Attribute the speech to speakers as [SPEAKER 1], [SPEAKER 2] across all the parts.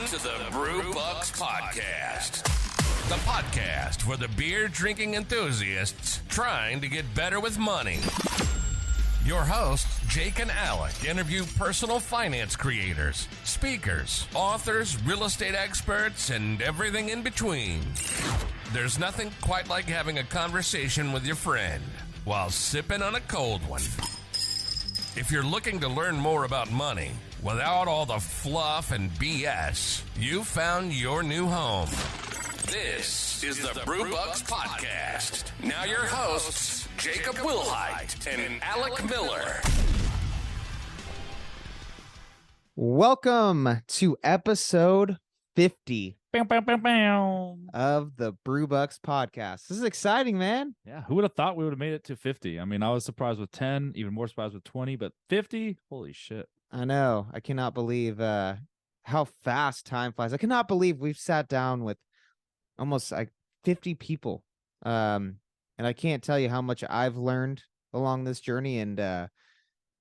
[SPEAKER 1] to the Brew Bucks Podcast. The podcast for the beer-drinking enthusiasts trying to get better with money. Your hosts, Jake and Alec, interview personal finance creators, speakers, authors, real estate experts, and everything in between. There's nothing quite like having a conversation with your friend while sipping on a cold one. If you're looking to learn more about money without all the fluff and BS, you've found your new home. This is the Brew Bucks Podcast. Now your hosts, Jacob Wilhite and Alec Miller.
[SPEAKER 2] Welcome to episode 50
[SPEAKER 3] Bow, bow, bow, bow.
[SPEAKER 2] of the Brew Bucks Podcast. This is exciting, man.
[SPEAKER 3] Yeah, who would have thought we would have made it to 50? I mean, I was surprised with 10, even more surprised with 20, but 50? Holy shit.
[SPEAKER 2] I know. I cannot believe how fast time flies. I cannot believe we've sat down with almost like 50 people. And I can't tell you how much I've learned along this journey and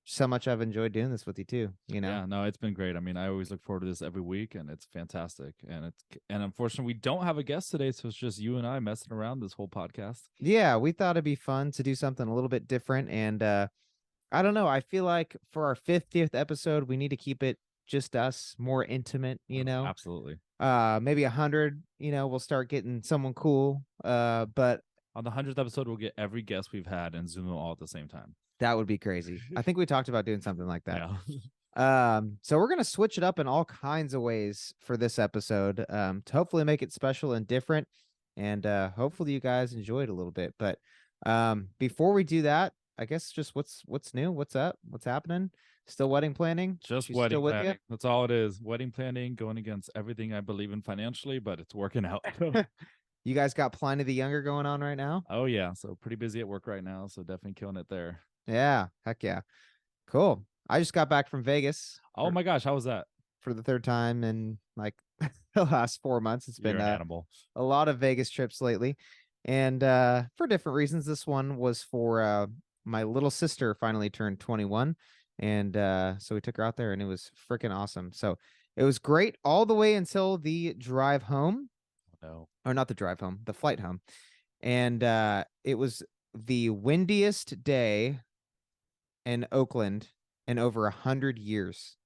[SPEAKER 2] so much I've enjoyed doing this with you too, you know?
[SPEAKER 3] Yeah, no, it's been great. I mean, I always look forward to this every week and it's fantastic. And unfortunately we don't have a guest today, so it's just you and I messing around this whole podcast.
[SPEAKER 2] Yeah, we thought it'd be fun to do something a little bit different. And I don't know. I feel like for our 50th episode, we need to keep it just us, more intimate, you know?
[SPEAKER 3] Absolutely.
[SPEAKER 2] Maybe 100, you know, we'll start getting someone cool. But
[SPEAKER 3] On the 100th episode, we'll get every guest we've had and zoom them all at the same time.
[SPEAKER 2] that would be crazy. I think we talked about doing something like that.
[SPEAKER 3] Yeah.
[SPEAKER 2] So we're going to switch it up in all kinds of ways for this episode, to hopefully make it special and different. And hopefully you guys enjoy it a little bit. But before we do that, I guess just what's new, what's up, what's happening? Still wedding planning?
[SPEAKER 3] Just
[SPEAKER 2] She's
[SPEAKER 3] wedding
[SPEAKER 2] still with
[SPEAKER 3] planning.
[SPEAKER 2] you?
[SPEAKER 3] That's all it is. Wedding planning, going against everything I believe in financially, but it's working out.
[SPEAKER 2] You guys got Pliny the Younger going on right now?
[SPEAKER 3] Oh, yeah. So pretty busy at work right now. So definitely killing it there.
[SPEAKER 2] Yeah, heck yeah. Cool. I just got back from Vegas.
[SPEAKER 3] Oh, my gosh. How was that?
[SPEAKER 2] For the third time in like the last 4 months. It's been
[SPEAKER 3] You're an animal.
[SPEAKER 2] a lot of Vegas trips lately. And for different reasons. This one was for my little sister finally turned 21. And so we took her out there and it was freaking awesome. So it was great all the way until the drive home.
[SPEAKER 3] No.
[SPEAKER 2] Or not the drive home, the flight home. And it was the windiest day in Oakland in over 100 years.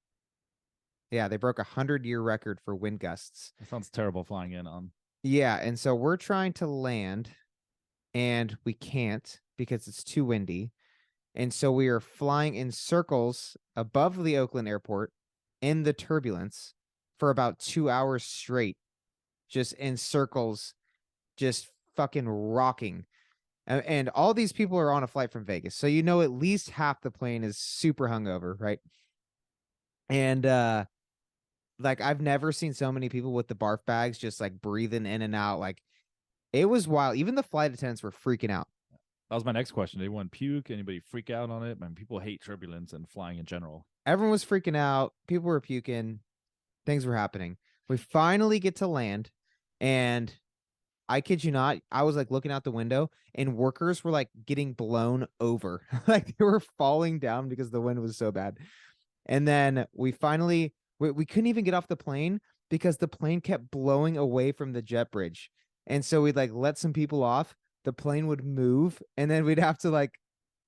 [SPEAKER 2] Yeah, they broke 100-year record for wind gusts.
[SPEAKER 3] That sounds terrible flying in on.
[SPEAKER 2] Yeah, and so we're trying to land and we can't because it's too windy. And so we are flying in circles above the Oakland airport in the turbulence for about 2 hours straight, just in circles, just fucking rocking. And all these people are on a flight from Vegas. So, you know, at least half the plane is super hungover, right? And like I've never seen so many people with the barf bags just like breathing in and out. Like it was wild. Even the flight attendants were freaking out.
[SPEAKER 3] That was my next question. Did anyone puke? Anybody freak out on it? Man, people hate turbulence and flying in general.
[SPEAKER 2] Everyone was freaking out. People were puking. Things were happening. We finally get to land. And I kid you not, I was like looking out the window and workers were like getting blown over. Like they were falling down because the wind was so bad. And then we finally, we couldn't even get off the plane because the plane kept blowing away from the jet bridge. And so we'd like let some people off. The plane would move and then we'd have to like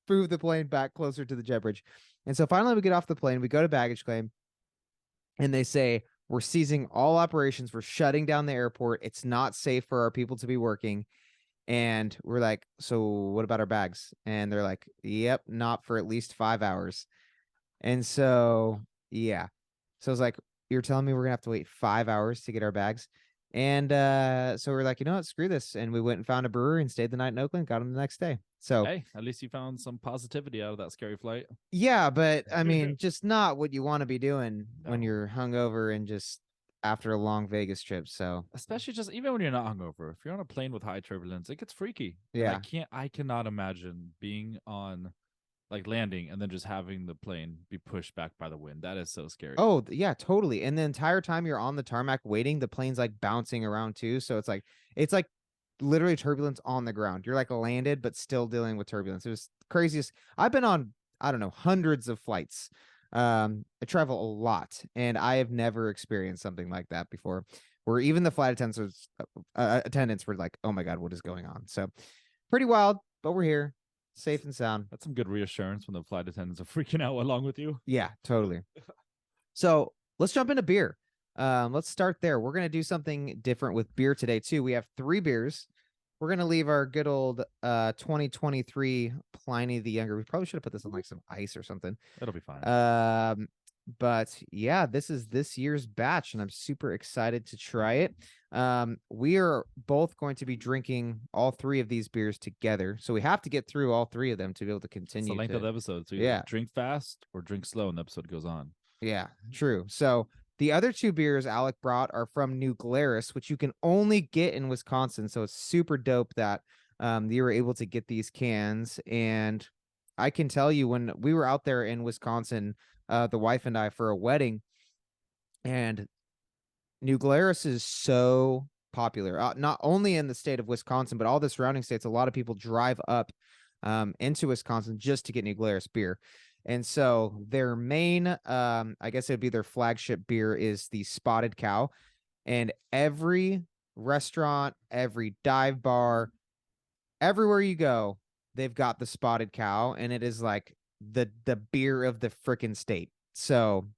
[SPEAKER 2] move the plane back closer to the jet bridge. And so finally we get off the plane, we go to baggage claim and they say, we're seizing all operations. We're shutting down the airport. It's not safe for our people to be working. And we're like, so what about our bags? And they're like, yep, not for at least 5 hours. And so, yeah. So I was like, you're telling me we're gonna have to wait 5 hours to get our bags? And so we're like, you know what, screw this. And we went and found a brewery and stayed the night in Oakland, got them the next day. So
[SPEAKER 3] Hey, at least you found some positivity out of that scary flight.
[SPEAKER 2] yeah, but I mean, just not what you want to be doing when
[SPEAKER 3] No.
[SPEAKER 2] you're hungover and just after a long Vegas trip. So
[SPEAKER 3] Especially just even when you're not hungover. If you're on a plane with high turbulence, it gets freaky. And
[SPEAKER 2] yeah.
[SPEAKER 3] I cannot imagine being on like landing and then just having the plane be pushed back by the wind. That is so scary.
[SPEAKER 2] Oh, yeah, totally. And the entire time you're on the tarmac waiting, the plane's like bouncing around too. So it's like literally turbulence on the ground. You're like landed, but still dealing with turbulence. It was craziest. I've been on, I don't know, hundreds of flights. I travel a lot, and I have never experienced something like that before, where even the flight attendants were like, "Oh my god, what is going on?" So, pretty wild, but we're here, safe and sound.
[SPEAKER 3] That's some good reassurance when the flight attendants are freaking out along with you.
[SPEAKER 2] Yeah, totally. So let's jump into beer. Let's start there. We're gonna do something different with beer today too. We have 3 beers. We're gonna leave our good old 2023 Pliny the Younger. We probably should have put this on like some ice or something.
[SPEAKER 3] That'll be fine.
[SPEAKER 2] But yeah, this is this year's batch, and I'm super excited to try it. We are both going to be drinking all 3 of these beers together, so we have to get through all 3 of them to be able to
[SPEAKER 3] It's
[SPEAKER 2] continue.
[SPEAKER 3] the length of the episode. So
[SPEAKER 2] yeah,
[SPEAKER 3] drink fast or drink slow, and the episode goes on.
[SPEAKER 2] yeah, true. So the other 2 beers Alec brought are from New Glarus, which you can only get in Wisconsin. So it's super dope that you were able to get these cans. And I can tell you, when we were out there in Wisconsin, the wife and I, for a wedding, and New Glarus is so popular, not only in the state of Wisconsin, but all the surrounding states. A lot of people drive up into Wisconsin just to get New Glarus beer. And so their main, I guess it'd be their flagship beer, is the Spotted Cow. And every restaurant, every dive bar, everywhere you go, they've got the Spotted Cow, and it is like the beer of the frickin' state. So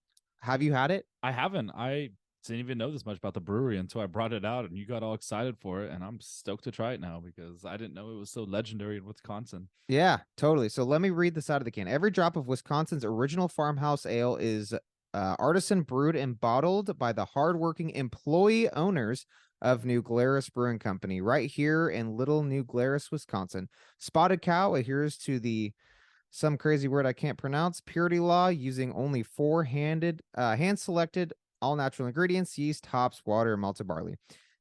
[SPEAKER 2] have you had it?
[SPEAKER 3] I haven't. I didn't even know this much about the brewery until I brought it out, and you got all excited for it, and I'm stoked to try it now because I didn't know it was so legendary in Wisconsin.
[SPEAKER 2] Yeah, totally. So let me read this out of the can. Every drop of Wisconsin's original farmhouse ale is artisan brewed and bottled by the hardworking employee owners of New Glarus Brewing Company, right here in Little New Glarus, Wisconsin. Spotted Cow adheres to the some crazy word I can't pronounce purity law, using only 4 hand-selected all-natural ingredients: yeast, hops, water, and malted barley.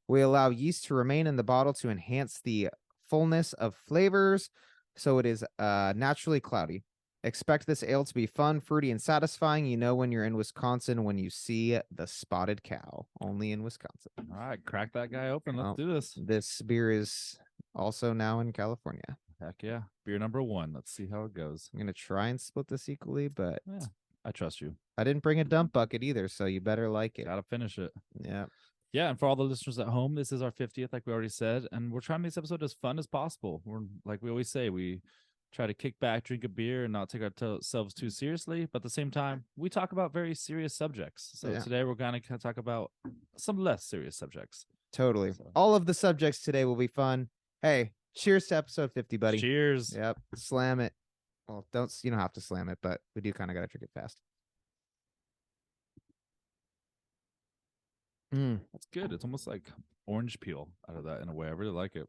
[SPEAKER 2] We allow yeast to remain in the bottle to enhance the fullness of flavors, so it is naturally cloudy. Expect this ale to be fun, fruity, and satisfying. You know when you're in Wisconsin when you see the Spotted Cow. Only in Wisconsin.
[SPEAKER 3] All right, crack that guy open. Let's do this.
[SPEAKER 2] This beer is also now in California.
[SPEAKER 3] Heck yeah. Beer number 1. Let's see how it goes.
[SPEAKER 2] I'm going to try and split this equally, but
[SPEAKER 3] yeah, I trust you.
[SPEAKER 2] I didn't bring a dump bucket either, so you better like it.
[SPEAKER 3] Gotta finish it.
[SPEAKER 2] Yeah.
[SPEAKER 3] Yeah, and for all the listeners at home, this is our 50th, like we already said, and we're trying to make this episode as fun as possible. We're, like we always say, we try to kick back, drink a beer, and not take ourselves too seriously. But at the same time, we talk about very serious subjects. So today we're going to talk about some less serious subjects.
[SPEAKER 2] Totally. So all of the subjects today will be fun. Hey, cheers to episode 50, buddy.
[SPEAKER 3] Cheers.
[SPEAKER 2] Yep. Slam it. Well, you don't have to slam it, but we do kind of got to drink it fast.
[SPEAKER 3] That's good. It's almost like orange peel out of that in a way. I really like it.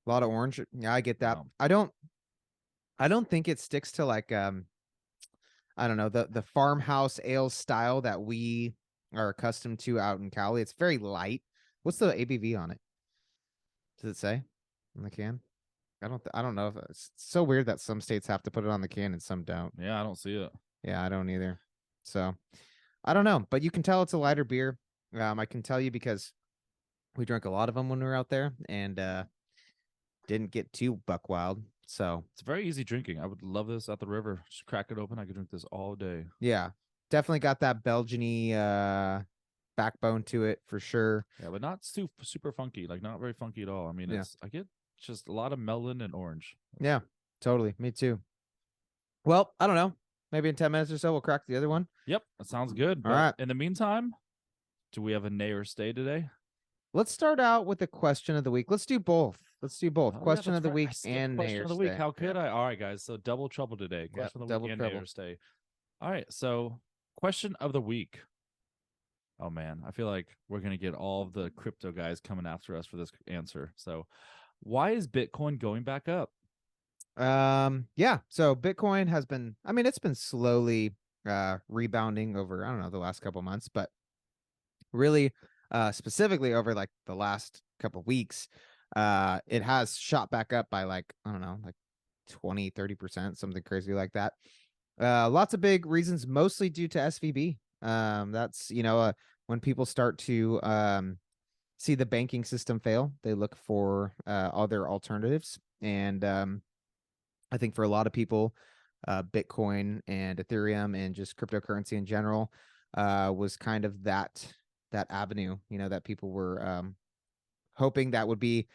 [SPEAKER 2] A lot of orange. Yeah, I get that. Yeah. I don't think it sticks to like I don't know, the farmhouse ale style that we are accustomed to out in Cali. It's very light. What's the ABV on it? Does it say on the can? I don't know if it's so weird that some states have to put it on the can and some don't.
[SPEAKER 3] Yeah, I don't see it.
[SPEAKER 2] Yeah, I don't either. So I don't know, but you can tell it's a lighter beer. I can tell you because we drank a lot of them when we were out there and didn't get too buck wild. So
[SPEAKER 3] it's very easy drinking. I would love this at the river. Just crack it open. I could drink this all day.
[SPEAKER 2] Yeah, definitely got that Belgian-y backbone to it for sure.
[SPEAKER 3] Yeah, but not too super funky. Like not very funky at all. I mean, I get just a lot of melon and orange.
[SPEAKER 2] Yeah, totally. Me too. Well, I don't know. Maybe in 10 minutes or so, we'll crack the other one.
[SPEAKER 3] Yep, that sounds good.
[SPEAKER 2] All right.
[SPEAKER 3] In the meantime, do we have a nay or stay today?
[SPEAKER 2] Let's start out with the question of the week. Let's do both.
[SPEAKER 3] Oh,
[SPEAKER 2] question of the week and
[SPEAKER 3] question of the week. How could I? All right, guys. So double trouble today. Question of the week and nay or stay. All right. So question of the week. Oh man, I feel like we're gonna get all of the crypto guys coming after us for this answer. So, why is Bitcoin going back up?
[SPEAKER 2] Yeah. So Bitcoin has been. I mean, it's been slowly rebounding over. I don't know, the last couple months, but really, specifically over like the last couple weeks, it has shot back up by like, I don't know, like 20-30%, something crazy like that. Lots of big reasons, mostly due to SVB. That's, when people start to see the banking system fail, they look for other alternatives. And I think for a lot of people, Bitcoin and Ethereum and just cryptocurrency in general was kind of that avenue, that people were hoping that would be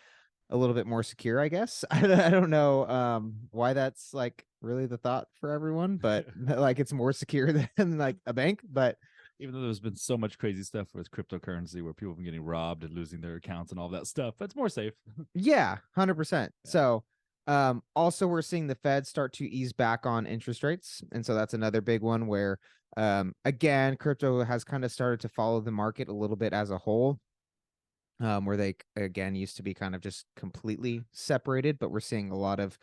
[SPEAKER 2] a little bit more secure, I guess. I don't know why that's like really the thought for everyone, but like it's more secure than like a bank. But
[SPEAKER 3] even though there's been so much crazy stuff with cryptocurrency where people have been getting robbed and losing their accounts and all that stuff, it's more safe.
[SPEAKER 2] yeah, 100%.
[SPEAKER 3] Yeah.
[SPEAKER 2] So also we're seeing the Fed start to ease back on interest rates. And so that's another big one where again, crypto has kind of started to follow the market a little bit as a whole. Where they again used to be kind of just completely separated, but we're seeing a lot of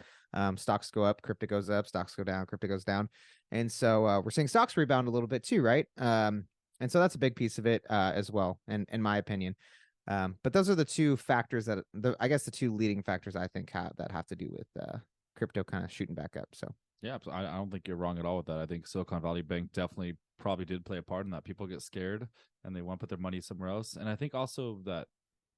[SPEAKER 2] stocks go up, crypto goes up, stocks go down, crypto goes down, and so we're seeing stocks rebound a little bit too, right? And so that's a big piece of it as well, and in my opinion. But those are the two factors that I guess the two leading factors I think that have to do with crypto kind of shooting back up. So
[SPEAKER 3] yeah, I don't think you're wrong at all with that. I think Silicon Valley Bank definitely probably did play a part in that. People get scared and they want to put their money somewhere else, and I think also that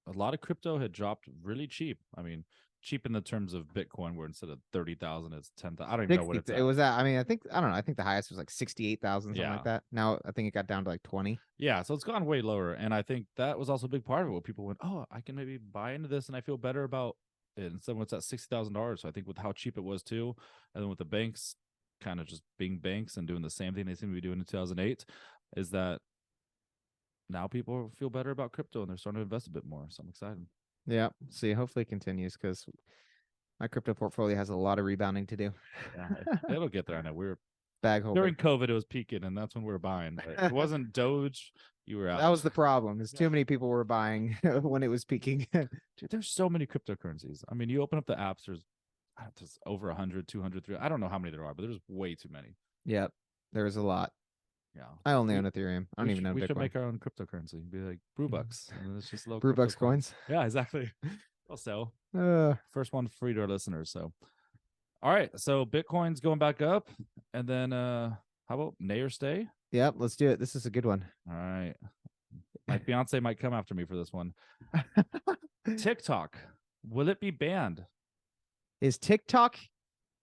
[SPEAKER 3] a lot of crypto had dropped really cheap. I mean, cheap in the terms of Bitcoin, where instead of 30,000, it's 10,000. I don't even know what it's at.
[SPEAKER 2] It was at. I mean, I don't know. I think the highest was like 68,000, something
[SPEAKER 3] Yeah.
[SPEAKER 2] like that. Now I think it got down to like 20.
[SPEAKER 3] Yeah, so it's gone way lower, and I think that was also a big part of it. Where people went, "Oh, I can maybe buy into this, and I feel better about it." And someone it's at $60,000. So I think with how cheap it was too, and then with the banks kind of just being banks and doing the same thing they seem to be doing in 2008, is that now people feel better about crypto and they're starting to invest a bit more. So I'm excited.
[SPEAKER 2] Yeah. See, hopefully it continues because my crypto portfolio has a lot of rebounding to do.
[SPEAKER 3] Yeah, it'll get there. I know we're
[SPEAKER 2] bag holder.
[SPEAKER 3] during COVID, it was peaking, and that's when we were buying. But it wasn't Doge. You were out.
[SPEAKER 2] That was the problem. Is too many people were buying when it was peaking.
[SPEAKER 3] Dude, there's so many cryptocurrencies. I mean, you open up the apps, there's over 100, 200, 300. I don't know how many there are, but there's way too many.
[SPEAKER 2] Yep. There's a lot.
[SPEAKER 3] Yeah.
[SPEAKER 2] I only own Ethereum. I don't even know
[SPEAKER 3] We
[SPEAKER 2] Bitcoin.
[SPEAKER 3] should make our own cryptocurrency. Be like Brewbucks. And then it's just little
[SPEAKER 2] Brewbucks coins.
[SPEAKER 3] Yeah, exactly. I'll sell.
[SPEAKER 2] Uh,
[SPEAKER 3] First one free to our listeners. So, all right. So Bitcoin's going back up. And then how about nay or stay?
[SPEAKER 2] Yep. Let's do it. This is a good one.
[SPEAKER 3] All right. My fiance might come after me for this one. TikTok. Will it be banned?
[SPEAKER 2] Is TikTok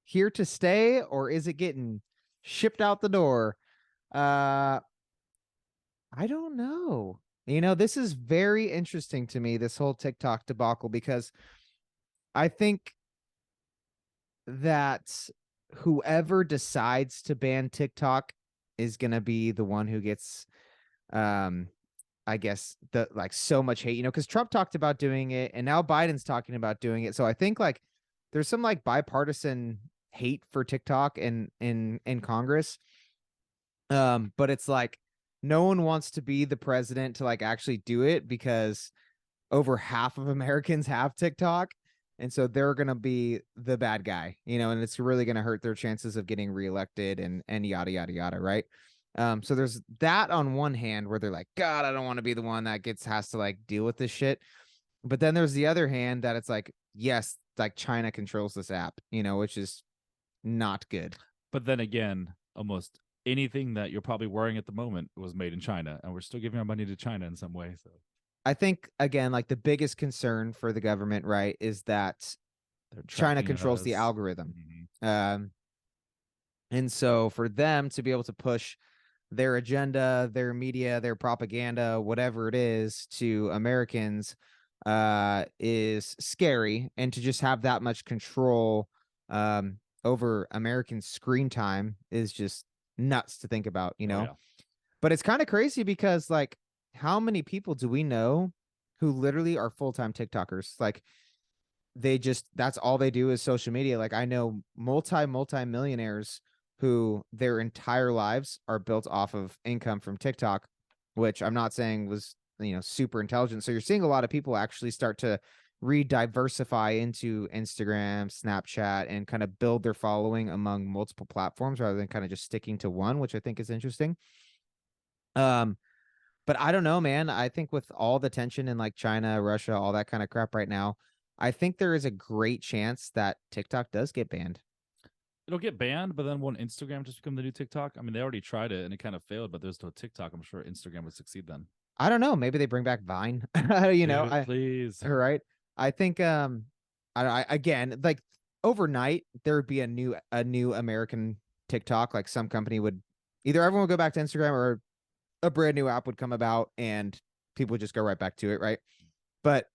[SPEAKER 2] here to stay or is it getting shipped out the door? I don't know. This is very interesting to me, this whole TikTok debacle, because I think that whoever decides to ban TikTok is going to be the one who gets, I guess, so much hate, because Trump talked about doing it and now Biden's talking about doing it. So I think there's some bipartisan hate for TikTok in Congress. But it's no one wants to be the president to actually do it because over half of Americans have TikTok. And so they're going to be the bad guy, and it's really going to hurt their chances of getting reelected and yada, yada, yada. Right. So there's that on one hand where they're like, God, I don't want to be the one that has to deal with this shit. But then there's the other hand that it's yes, China controls this app, which is not good.
[SPEAKER 3] But then again, almost anything that you're probably wearing at the moment was made in China, and we're still giving our money to China in some way. So
[SPEAKER 2] I think, again, the biggest concern for the government, right, is that China controls the algorithm. Mm-hmm. And so for them to be able to push their agenda, their media, their propaganda, whatever it is to Americans is scary. And to just have that much control over American screen time is just nuts to think about,
[SPEAKER 3] Yeah.
[SPEAKER 2] But it's kind of crazy because how many people do we know who literally are full-time TikTokers? That's all they do is social media. I know multi-millionaires who their entire lives are built off of income from TikTok, which I'm not saying was, super intelligent. So you're seeing a lot of people actually start to re-diversify into Instagram, Snapchat, and kind of build their following among multiple platforms rather than kind of just sticking to one, which I think is interesting. But I don't know, man. I think with all the tension in China, Russia, all that kind of crap right now, I think there is a great chance that TikTok does get banned.
[SPEAKER 3] It'll get banned, but then won't Instagram just become the new TikTok? I mean, they already tried it and it kind of failed, but there's no TikTok. I'm sure Instagram would succeed then.
[SPEAKER 2] I don't know. Maybe they bring back Vine. Dude,
[SPEAKER 3] please.
[SPEAKER 2] All right. I think I again, overnight there would be a new American TikTok, like some company would either everyone would go back to Instagram or a brand new app would come about and people would just go right back to it, right? But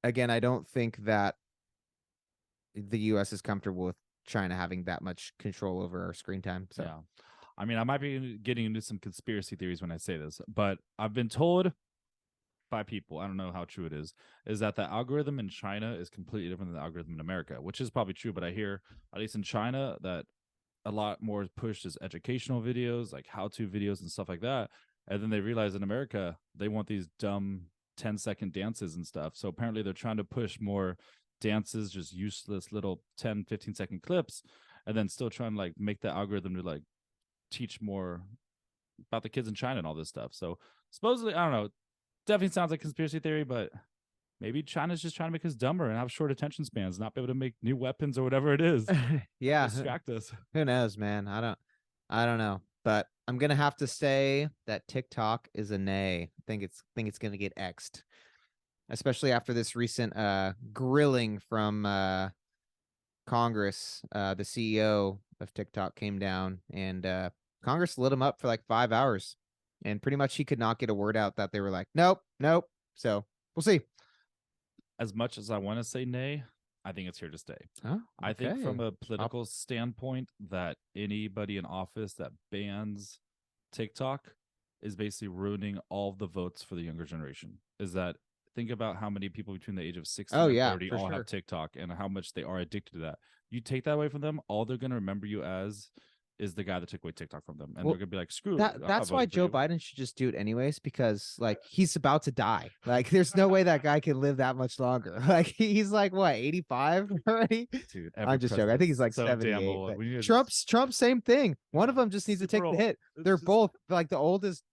[SPEAKER 2] again, I don't think that the US is comfortable with China having that much control over our screen time. So
[SPEAKER 3] Yeah. I mean, I might be getting into some conspiracy theories when I say this, but I've been told by people, I don't know how true it is that the algorithm in China is completely different than the algorithm in America, which is probably true. But I hear, at least in China, that a lot more is pushed as educational videos, like how-to videos and stuff like that. And then they realize in America, they want these dumb 10-second dances and stuff. So apparently they're trying to push more dances, just useless little 10, 15-second clips, and then still trying to like make the algorithm to like teach more about the kids in China and all this stuff. So supposedly, I don't know, definitely sounds like conspiracy theory, but maybe China's just trying to make us dumber and have short attention spans, not be able to make new weapons or whatever it is.
[SPEAKER 2] yeah,
[SPEAKER 3] Distract us.
[SPEAKER 2] who knows, man? I don't know. But I'm gonna have to say that TikTok is a nay. I think it's gonna get X'd. Especially after this recent grilling from Congress. The CEO of TikTok came down and Congress lit him up for like 5 hours. And pretty much he could not get a word out that they were like, nope, nope. So we'll see.
[SPEAKER 3] As much as I want to say nay, I think it's here to stay.
[SPEAKER 2] Huh?
[SPEAKER 3] I think
[SPEAKER 2] Okay.
[SPEAKER 3] from a political standpoint that anybody in office that bans TikTok is basically ruining all the votes for the younger generation. Is that think about how many people between the age of 16
[SPEAKER 2] Oh,
[SPEAKER 3] and
[SPEAKER 2] yeah,
[SPEAKER 3] 30
[SPEAKER 2] for
[SPEAKER 3] all
[SPEAKER 2] sure.
[SPEAKER 3] have TikTok and how much they are addicted to that. You take that away from them, all they're going to remember you as is the guy that took away TikTok from them. And
[SPEAKER 2] Well,
[SPEAKER 3] they're going to be like, screw
[SPEAKER 2] That
[SPEAKER 3] I'm not
[SPEAKER 2] that's why
[SPEAKER 3] voting for
[SPEAKER 2] Joe
[SPEAKER 3] you.
[SPEAKER 2] Biden should just do it anyways, because like he's about to die. Like there's no way that guy can live that much longer. Like he's like what, 85 already?
[SPEAKER 3] Dude,
[SPEAKER 2] I'm just joking. I think he's like
[SPEAKER 3] so
[SPEAKER 2] 78.
[SPEAKER 3] damn
[SPEAKER 2] But
[SPEAKER 3] old.
[SPEAKER 2] Trump's same thing. One of them just needs to
[SPEAKER 3] Super
[SPEAKER 2] take the
[SPEAKER 3] old.
[SPEAKER 2] hit.
[SPEAKER 3] It's
[SPEAKER 2] They're
[SPEAKER 3] just-
[SPEAKER 2] both like the oldest.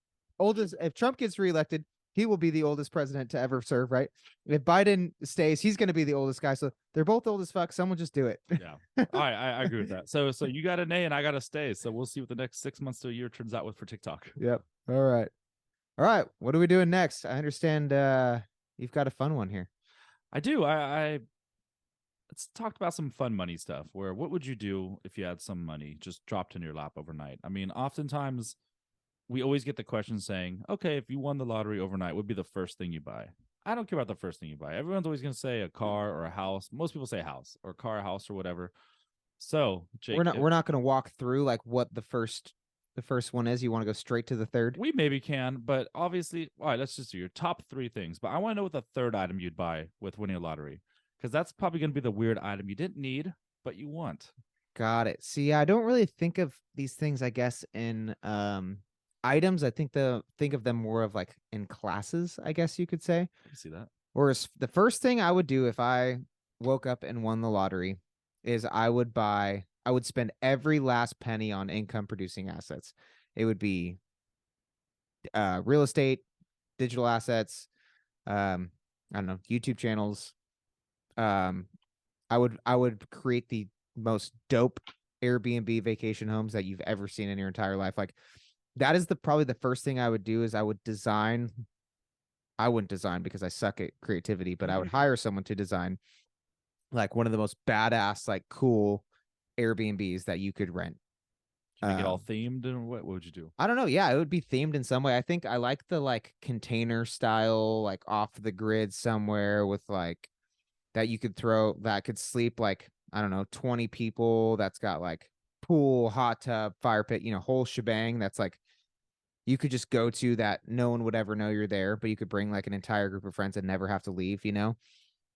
[SPEAKER 2] If Trump gets reelected, he will be the oldest president to ever serve, right? If Biden stays, he's going to be the oldest guy. So they're both old as fuck. Someone just do it.
[SPEAKER 3] Yeah. I agree with that. So you got an A and I got to stay. So we'll see what the next 6 months to a year turns out with for TikTok.
[SPEAKER 2] Yep. All right. All right. What are we doing next? I understand you've got a fun one here.
[SPEAKER 3] I do. I let's talk about some fun money stuff. Where what would you do if you had some money just dropped in your lap overnight? I mean, oftentimes we always get the question saying, okay, if you won the lottery overnight, what would be the first thing you buy? I don't care about the first thing you buy. Everyone's always going to say a car or a house. Most people say house or car, house or whatever. So, Jake,
[SPEAKER 2] We're not going to walk through like what the first one is. You want to go straight to the third?
[SPEAKER 3] we maybe can, but obviously, all right, let's just do your top 3 things. But I want to know what the third item you'd buy with winning a lottery, because that's probably going to be the weird item you didn't need, but you want.
[SPEAKER 2] Got it. See, I don't really think of these things, I guess, in items. I think of them more of like in classes, I guess you could say.
[SPEAKER 3] You see that?
[SPEAKER 2] Whereas the first thing I would do if I woke up and won the lottery is I would spend every last penny on income producing assets. It would be real estate, digital assets, I don't know, YouTube channels. I would create the most dope Airbnb vacation homes that you've ever seen in your entire life. Like that is probably the first thing I would do is I wouldn't design because I suck at creativity, but I would hire someone to design like one of the most badass, like cool Airbnbs that you could rent.
[SPEAKER 3] You make it all themed, and what would you do?
[SPEAKER 2] I don't know. Yeah, it would be themed in some way. I think I like the like container style, like off the grid somewhere with like that you could throw that could sleep like, I don't know, 20 people. That's got like pool, hot tub, fire pit, whole shebang. That's like you could just go to that no one would ever know you're there, but you could bring like an entire group of friends and never have to leave, So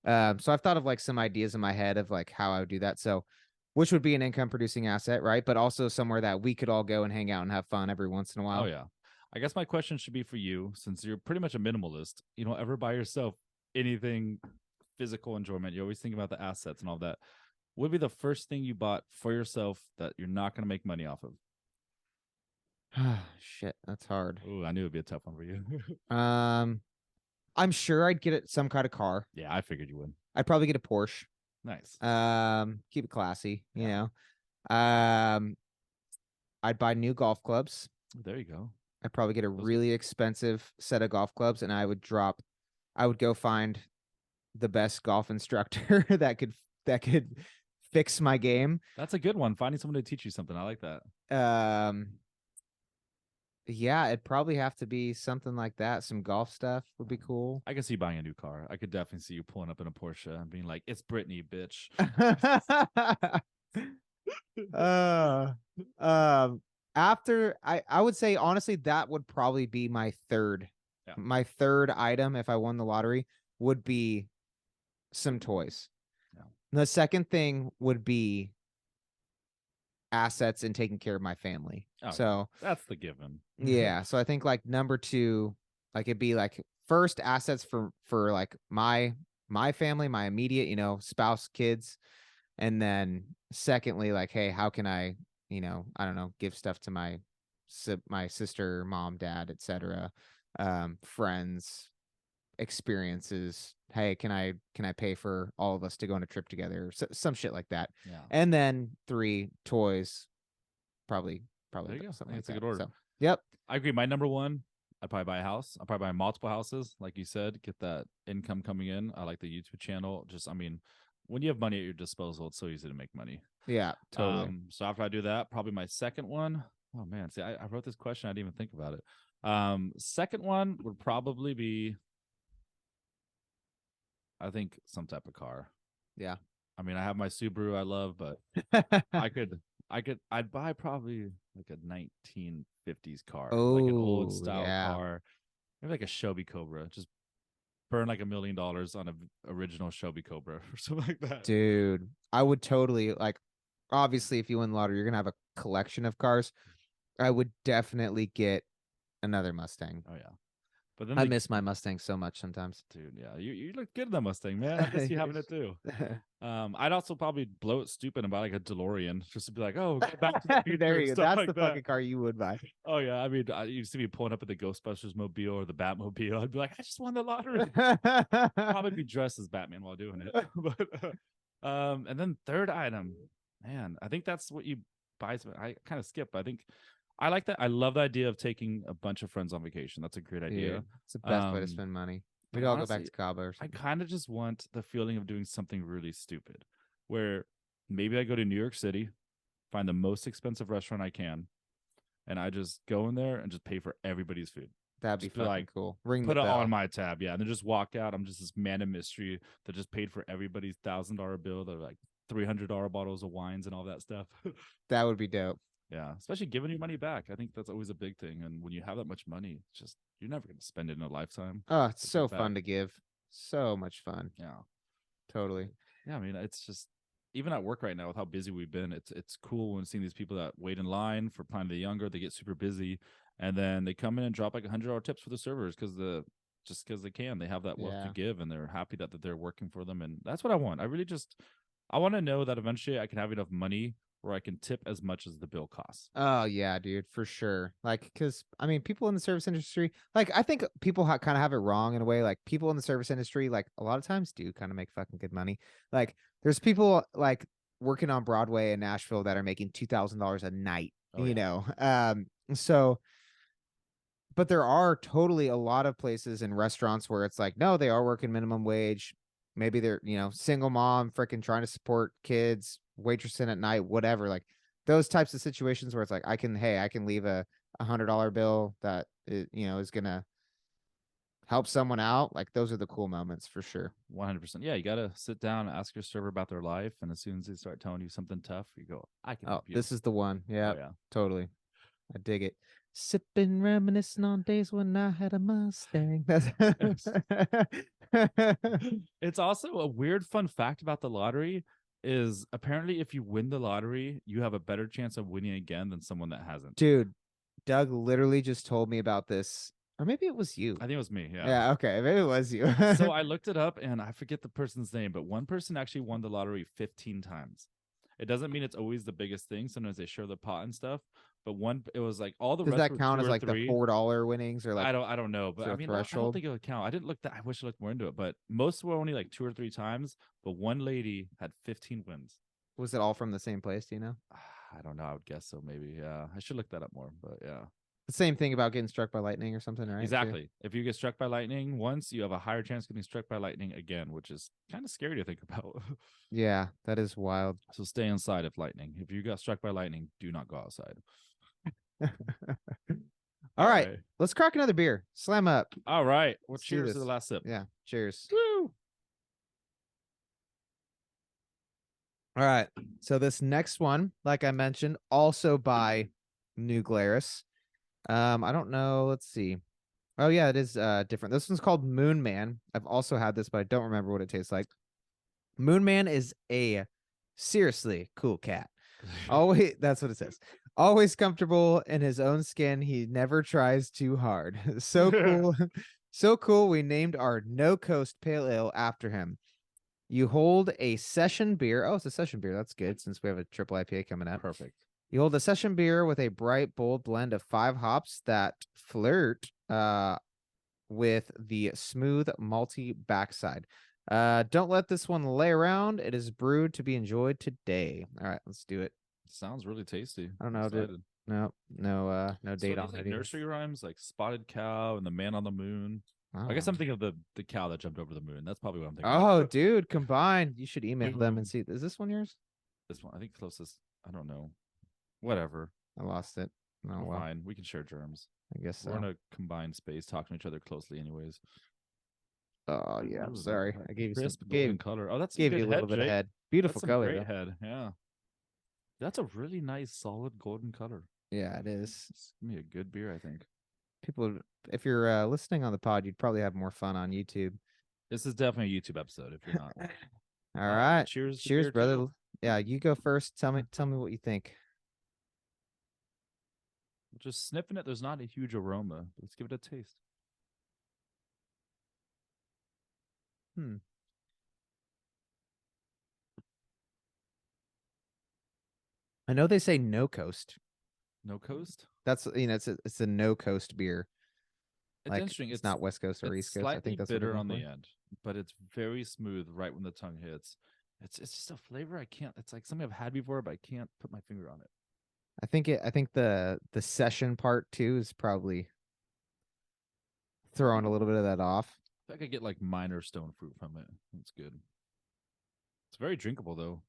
[SPEAKER 2] I've thought of like some ideas in my head of like how I would do that. So which would be an income producing asset, right? But also somewhere that we could all go and hang out and have fun every once in a while.
[SPEAKER 3] Oh yeah. I guess my question should be for you, since you're pretty much a minimalist. You don't ever buy yourself anything physical enjoyment. You always think about the assets and all that. What would be the first thing you bought for yourself that you're not going to make money off of?
[SPEAKER 2] Shit, that's hard.
[SPEAKER 3] Oh, I knew it'd be a tough one for you.
[SPEAKER 2] I'm sure I'd get some kind of car.
[SPEAKER 3] Yeah, I figured you would.
[SPEAKER 2] I'd probably get a Porsche.
[SPEAKER 3] Nice.
[SPEAKER 2] Keep it classy, you
[SPEAKER 3] Yeah.
[SPEAKER 2] know. I'd buy new golf clubs.
[SPEAKER 3] There you go.
[SPEAKER 2] I'd probably get a really expensive set of golf clubs, and I would go find the best golf instructor that could fix my game.
[SPEAKER 3] That's a good one. Finding someone to teach you something. I like that.
[SPEAKER 2] Yeah, it'd probably have to be something like that. Some golf stuff would be cool.
[SPEAKER 3] I could see you buying a new car. I could definitely see you pulling up in a Porsche and being like, "It's Brittany, bitch."
[SPEAKER 2] uh, After I would say honestly that would probably be my third.
[SPEAKER 3] Yeah.
[SPEAKER 2] My third item if I won the lottery would be some toys.
[SPEAKER 3] Yeah.
[SPEAKER 2] The second thing would be assets and taking care of my family.
[SPEAKER 3] Oh,
[SPEAKER 2] so
[SPEAKER 3] that's the given.
[SPEAKER 2] yeah, so I think like number 2, like it'd be like first assets for like my family, my immediate, spouse, kids, and then secondly, like, hey, how can I, I don't know, give stuff to my sister, mom, dad, etc., friends, experiences. Hey, can I pay for all of us to go on a trip together? Some shit like that.
[SPEAKER 3] Yeah.
[SPEAKER 2] And then 3, toys. Probably
[SPEAKER 3] There you go.
[SPEAKER 2] something like
[SPEAKER 3] It's a
[SPEAKER 2] that.
[SPEAKER 3] good order.
[SPEAKER 2] So, yep.
[SPEAKER 3] I agree. My number 1, I'd probably buy a house. I'll probably buy multiple houses, like you said, get that income coming in. I like the YouTube channel. Just, I mean, when you have money at your disposal, it's so easy to make money.
[SPEAKER 2] Yeah, totally.
[SPEAKER 3] So after I do that, probably my second one. Oh man, see, I wrote this question. I didn't even think about it. Second one would probably be, I think, some type of car.
[SPEAKER 2] Yeah.
[SPEAKER 3] I mean, I have my Subaru I love, but I'd buy probably like a 1950s car, like an old style car, maybe like a Shelby Cobra. Just burn like $1 million on a original Shelby Cobra or something like that.
[SPEAKER 2] Dude, I would totally like. Obviously, if you win the lottery, you're gonna have a collection of cars. I would definitely get another Mustang.
[SPEAKER 3] Oh yeah, but then
[SPEAKER 2] I miss my Mustang so much sometimes.
[SPEAKER 3] Dude, yeah, you look good in that Mustang, man. I guess you having it too. I'd also probably blow it stupid and buy like a DeLorean just to be like, oh, go back to the future.
[SPEAKER 2] There you go. That's
[SPEAKER 3] like
[SPEAKER 2] the fucking car you would buy.
[SPEAKER 3] Oh yeah, I mean, you see me pulling up at the Ghostbusters mobile or the Batmobile. I'd be like, I just won the lottery. Probably be dressed as Batman while doing it. But and then third item, man, I think that's what you buy. I kind of skip. I think I like that. I love the idea of taking a bunch of friends on vacation. That's a great idea.
[SPEAKER 2] Yeah, it's the best way to spend money. We'd all go back to Cabo or something.
[SPEAKER 3] I kind of just want the feeling of doing something really stupid, where maybe I go to New York City, find the most expensive restaurant I can, and I just go in there and just pay for everybody's food.
[SPEAKER 2] That'd be fucking
[SPEAKER 3] like,
[SPEAKER 2] cool. Ring
[SPEAKER 3] put
[SPEAKER 2] the
[SPEAKER 3] it
[SPEAKER 2] bell.
[SPEAKER 3] on my tab, yeah, and then just walk out. I'm just this man of mystery that just paid for everybody's $1,000 bill. They're like $300 bottles of wines and all that stuff.
[SPEAKER 2] That would be dope.
[SPEAKER 3] Yeah, especially giving your money back. I think that's always a big thing. And when you have that much money, it's just you're never going to spend it in a lifetime.
[SPEAKER 2] Oh, it's so fun to give. So much fun.
[SPEAKER 3] Yeah,
[SPEAKER 2] totally.
[SPEAKER 3] Yeah, I mean, it's just even at work right now with how busy we've been. It's cool when seeing these people that wait in line for Pliny the Younger. They get super busy, and then they come in and drop like $100 tips for the servers because they can. They have that wealth to give, and they're happy that they're working for them. And that's what I want. I want to know that eventually I can have enough money where I can tip as much as the bill costs.
[SPEAKER 2] Oh yeah, dude, for sure. Like, because I mean, people in the service industry, like, I think people kind of have it wrong in a way. Like, people in the service industry, like, a lot of times do kind of make fucking good money. Like, there's people like working on Broadway in Nashville that are making $2,000 a night. So, but there are totally a lot of places and restaurants where it's like, no, they are working minimum wage. Maybe they're, single mom, freaking trying to support kids, waitressing at night, whatever. Like those types of situations where it's like, I can leave a $100 bill that is gonna help someone out. Like those are the cool moments for sure.
[SPEAKER 3] 100%. Yeah, you gotta sit down and ask your server about their life, and as soon as they start telling you something tough, you go, I can help you.
[SPEAKER 2] This is the one. Yeah,
[SPEAKER 3] yeah,
[SPEAKER 2] totally. I dig it. Sipping, reminiscing on days when I had a Mustang.
[SPEAKER 3] It's also a weird fun fact about the lottery is apparently if you win the lottery, you have a better chance of winning again than someone that hasn't.
[SPEAKER 2] Dude, Doug literally just told me about this. Or maybe it was you.
[SPEAKER 3] I think it was me. Yeah.
[SPEAKER 2] Yeah. Okay. Maybe it was you.
[SPEAKER 3] So I looked it up and I forget the person's name, but one person actually won the lottery 15 times. It doesn't mean it's always the biggest thing. Sometimes they share the pot and stuff. But it was like all the
[SPEAKER 2] Does
[SPEAKER 3] rest
[SPEAKER 2] that count as like
[SPEAKER 3] three.
[SPEAKER 2] the $4 winnings or like
[SPEAKER 3] I don't know, but I mean I don't think it would count. I didn't look that. I wish I looked more into it, but most were only like 2 or 3 times. But one lady had 15 wins.
[SPEAKER 2] Was it all from the same place? Do you know?
[SPEAKER 3] I don't know. I would guess so. Maybe. Yeah. I should look that up more. But yeah.
[SPEAKER 2] the same thing about getting struck by lightning or something, right? too?
[SPEAKER 3] Exactly. If you get struck by lightning once, you have a higher chance of getting struck by lightning again, which is kind of scary to think about.
[SPEAKER 2] Yeah, that is wild.
[SPEAKER 3] So stay inside if lightning. If you got struck by lightning, do not go outside.
[SPEAKER 2] All right, let's crack another beer. Slam up.
[SPEAKER 3] All right. Well,
[SPEAKER 2] Let's do
[SPEAKER 3] cheers to
[SPEAKER 2] this.
[SPEAKER 3] the last sip.
[SPEAKER 2] Yeah, cheers.
[SPEAKER 3] Woo!
[SPEAKER 2] All right. So this next one, like I mentioned, also by New Glarus. I don't know. Let's see. Oh yeah, it is different. This one's called Moon Man. I've also had this, but I don't remember what it tastes like. Moon Man is a seriously cool cat. Always, that's what it says. Always comfortable in his own skin. He never tries too hard. So cool. So cool. We named our No Coast Pale Ale after him. You hold a session beer. Oh, it's a session beer. That's good since we have a triple IPA coming up.
[SPEAKER 3] Perfect.
[SPEAKER 2] You hold a session beer with a bright, bold blend of 5 hops that flirt with the smooth, malty backside. Don't let this one lay around. It is brewed to be enjoyed today. All right, let's do it.
[SPEAKER 3] Sounds really tasty.
[SPEAKER 2] I don't know. No date on it.
[SPEAKER 3] Nursery rhymes like Spotted Cow and the Man on the Moon. I guess I'm thinking of the cow that jumped over the moon. That's probably what I'm thinking.
[SPEAKER 2] Oh, dude, combined. You should email them and see. Is this one yours?
[SPEAKER 3] This one, I think closest. I don't know. Whatever.
[SPEAKER 2] I lost it. Oh, well.
[SPEAKER 3] Fine. We can share germs.
[SPEAKER 2] I guess so.
[SPEAKER 3] We're in a combined space talking to each other closely, anyways.
[SPEAKER 2] Oh yeah, I'm sorry. I gave you
[SPEAKER 3] crisp
[SPEAKER 2] some
[SPEAKER 3] golden color. Oh, that's
[SPEAKER 2] gave you a little bit of head. Beautiful
[SPEAKER 3] that's
[SPEAKER 2] color.
[SPEAKER 3] Great head. Yeah. That's a really nice, solid golden color.
[SPEAKER 2] Yeah, it is.
[SPEAKER 3] It's gonna be a good beer, I think.
[SPEAKER 2] People, if you're listening on the pod, you'd probably have more fun on YouTube.
[SPEAKER 3] This is definitely a YouTube episode. If you're not,
[SPEAKER 2] all right.
[SPEAKER 3] Cheers,
[SPEAKER 2] cheers, brother. Too. Yeah, you go first. Tell me what you think.
[SPEAKER 3] Just sniffing it, there's not a huge aroma. Let's give it a taste.
[SPEAKER 2] I know they say no coast.
[SPEAKER 3] No coast?
[SPEAKER 2] That's it's a no coast beer.
[SPEAKER 3] It's interesting.
[SPEAKER 2] It's not West Coast or East Coast. I think that's
[SPEAKER 3] bitter on the end, but it's very smooth right when the tongue hits. It's just a flavor I can't. It's like something I've had before, but I can't put my finger on it.
[SPEAKER 2] I think the session part too is probably throwing a little bit of that off.
[SPEAKER 3] I could get like minor stone fruit from it. It's good. It's very drinkable though.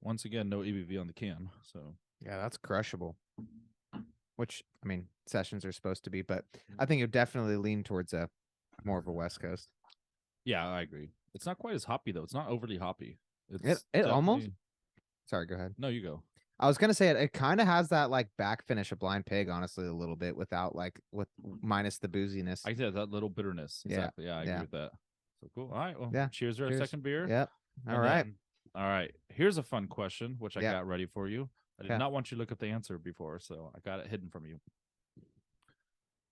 [SPEAKER 3] Once again, no EBV on the can, so
[SPEAKER 2] yeah, that's crushable. Which I mean, sessions are supposed to be, but I think it would definitely lean towards a more of a West Coast.
[SPEAKER 3] Yeah, I agree. It's not quite as hoppy though. It's not overly hoppy.
[SPEAKER 2] It almost. Sorry, go ahead.
[SPEAKER 3] No, you go.
[SPEAKER 2] I was gonna say it kind of has that like back finish of Blind Pig, honestly, a little bit with minus the booziness.
[SPEAKER 3] I said that little bitterness. Exactly. Yeah, I agree with that. So cool. All right. Well,
[SPEAKER 2] yeah.
[SPEAKER 3] Cheers to our second beer.
[SPEAKER 2] Yep. All
[SPEAKER 3] right. Here's a fun question, which I got ready for you. I did not want you to look up the answer before, so I got it hidden from you.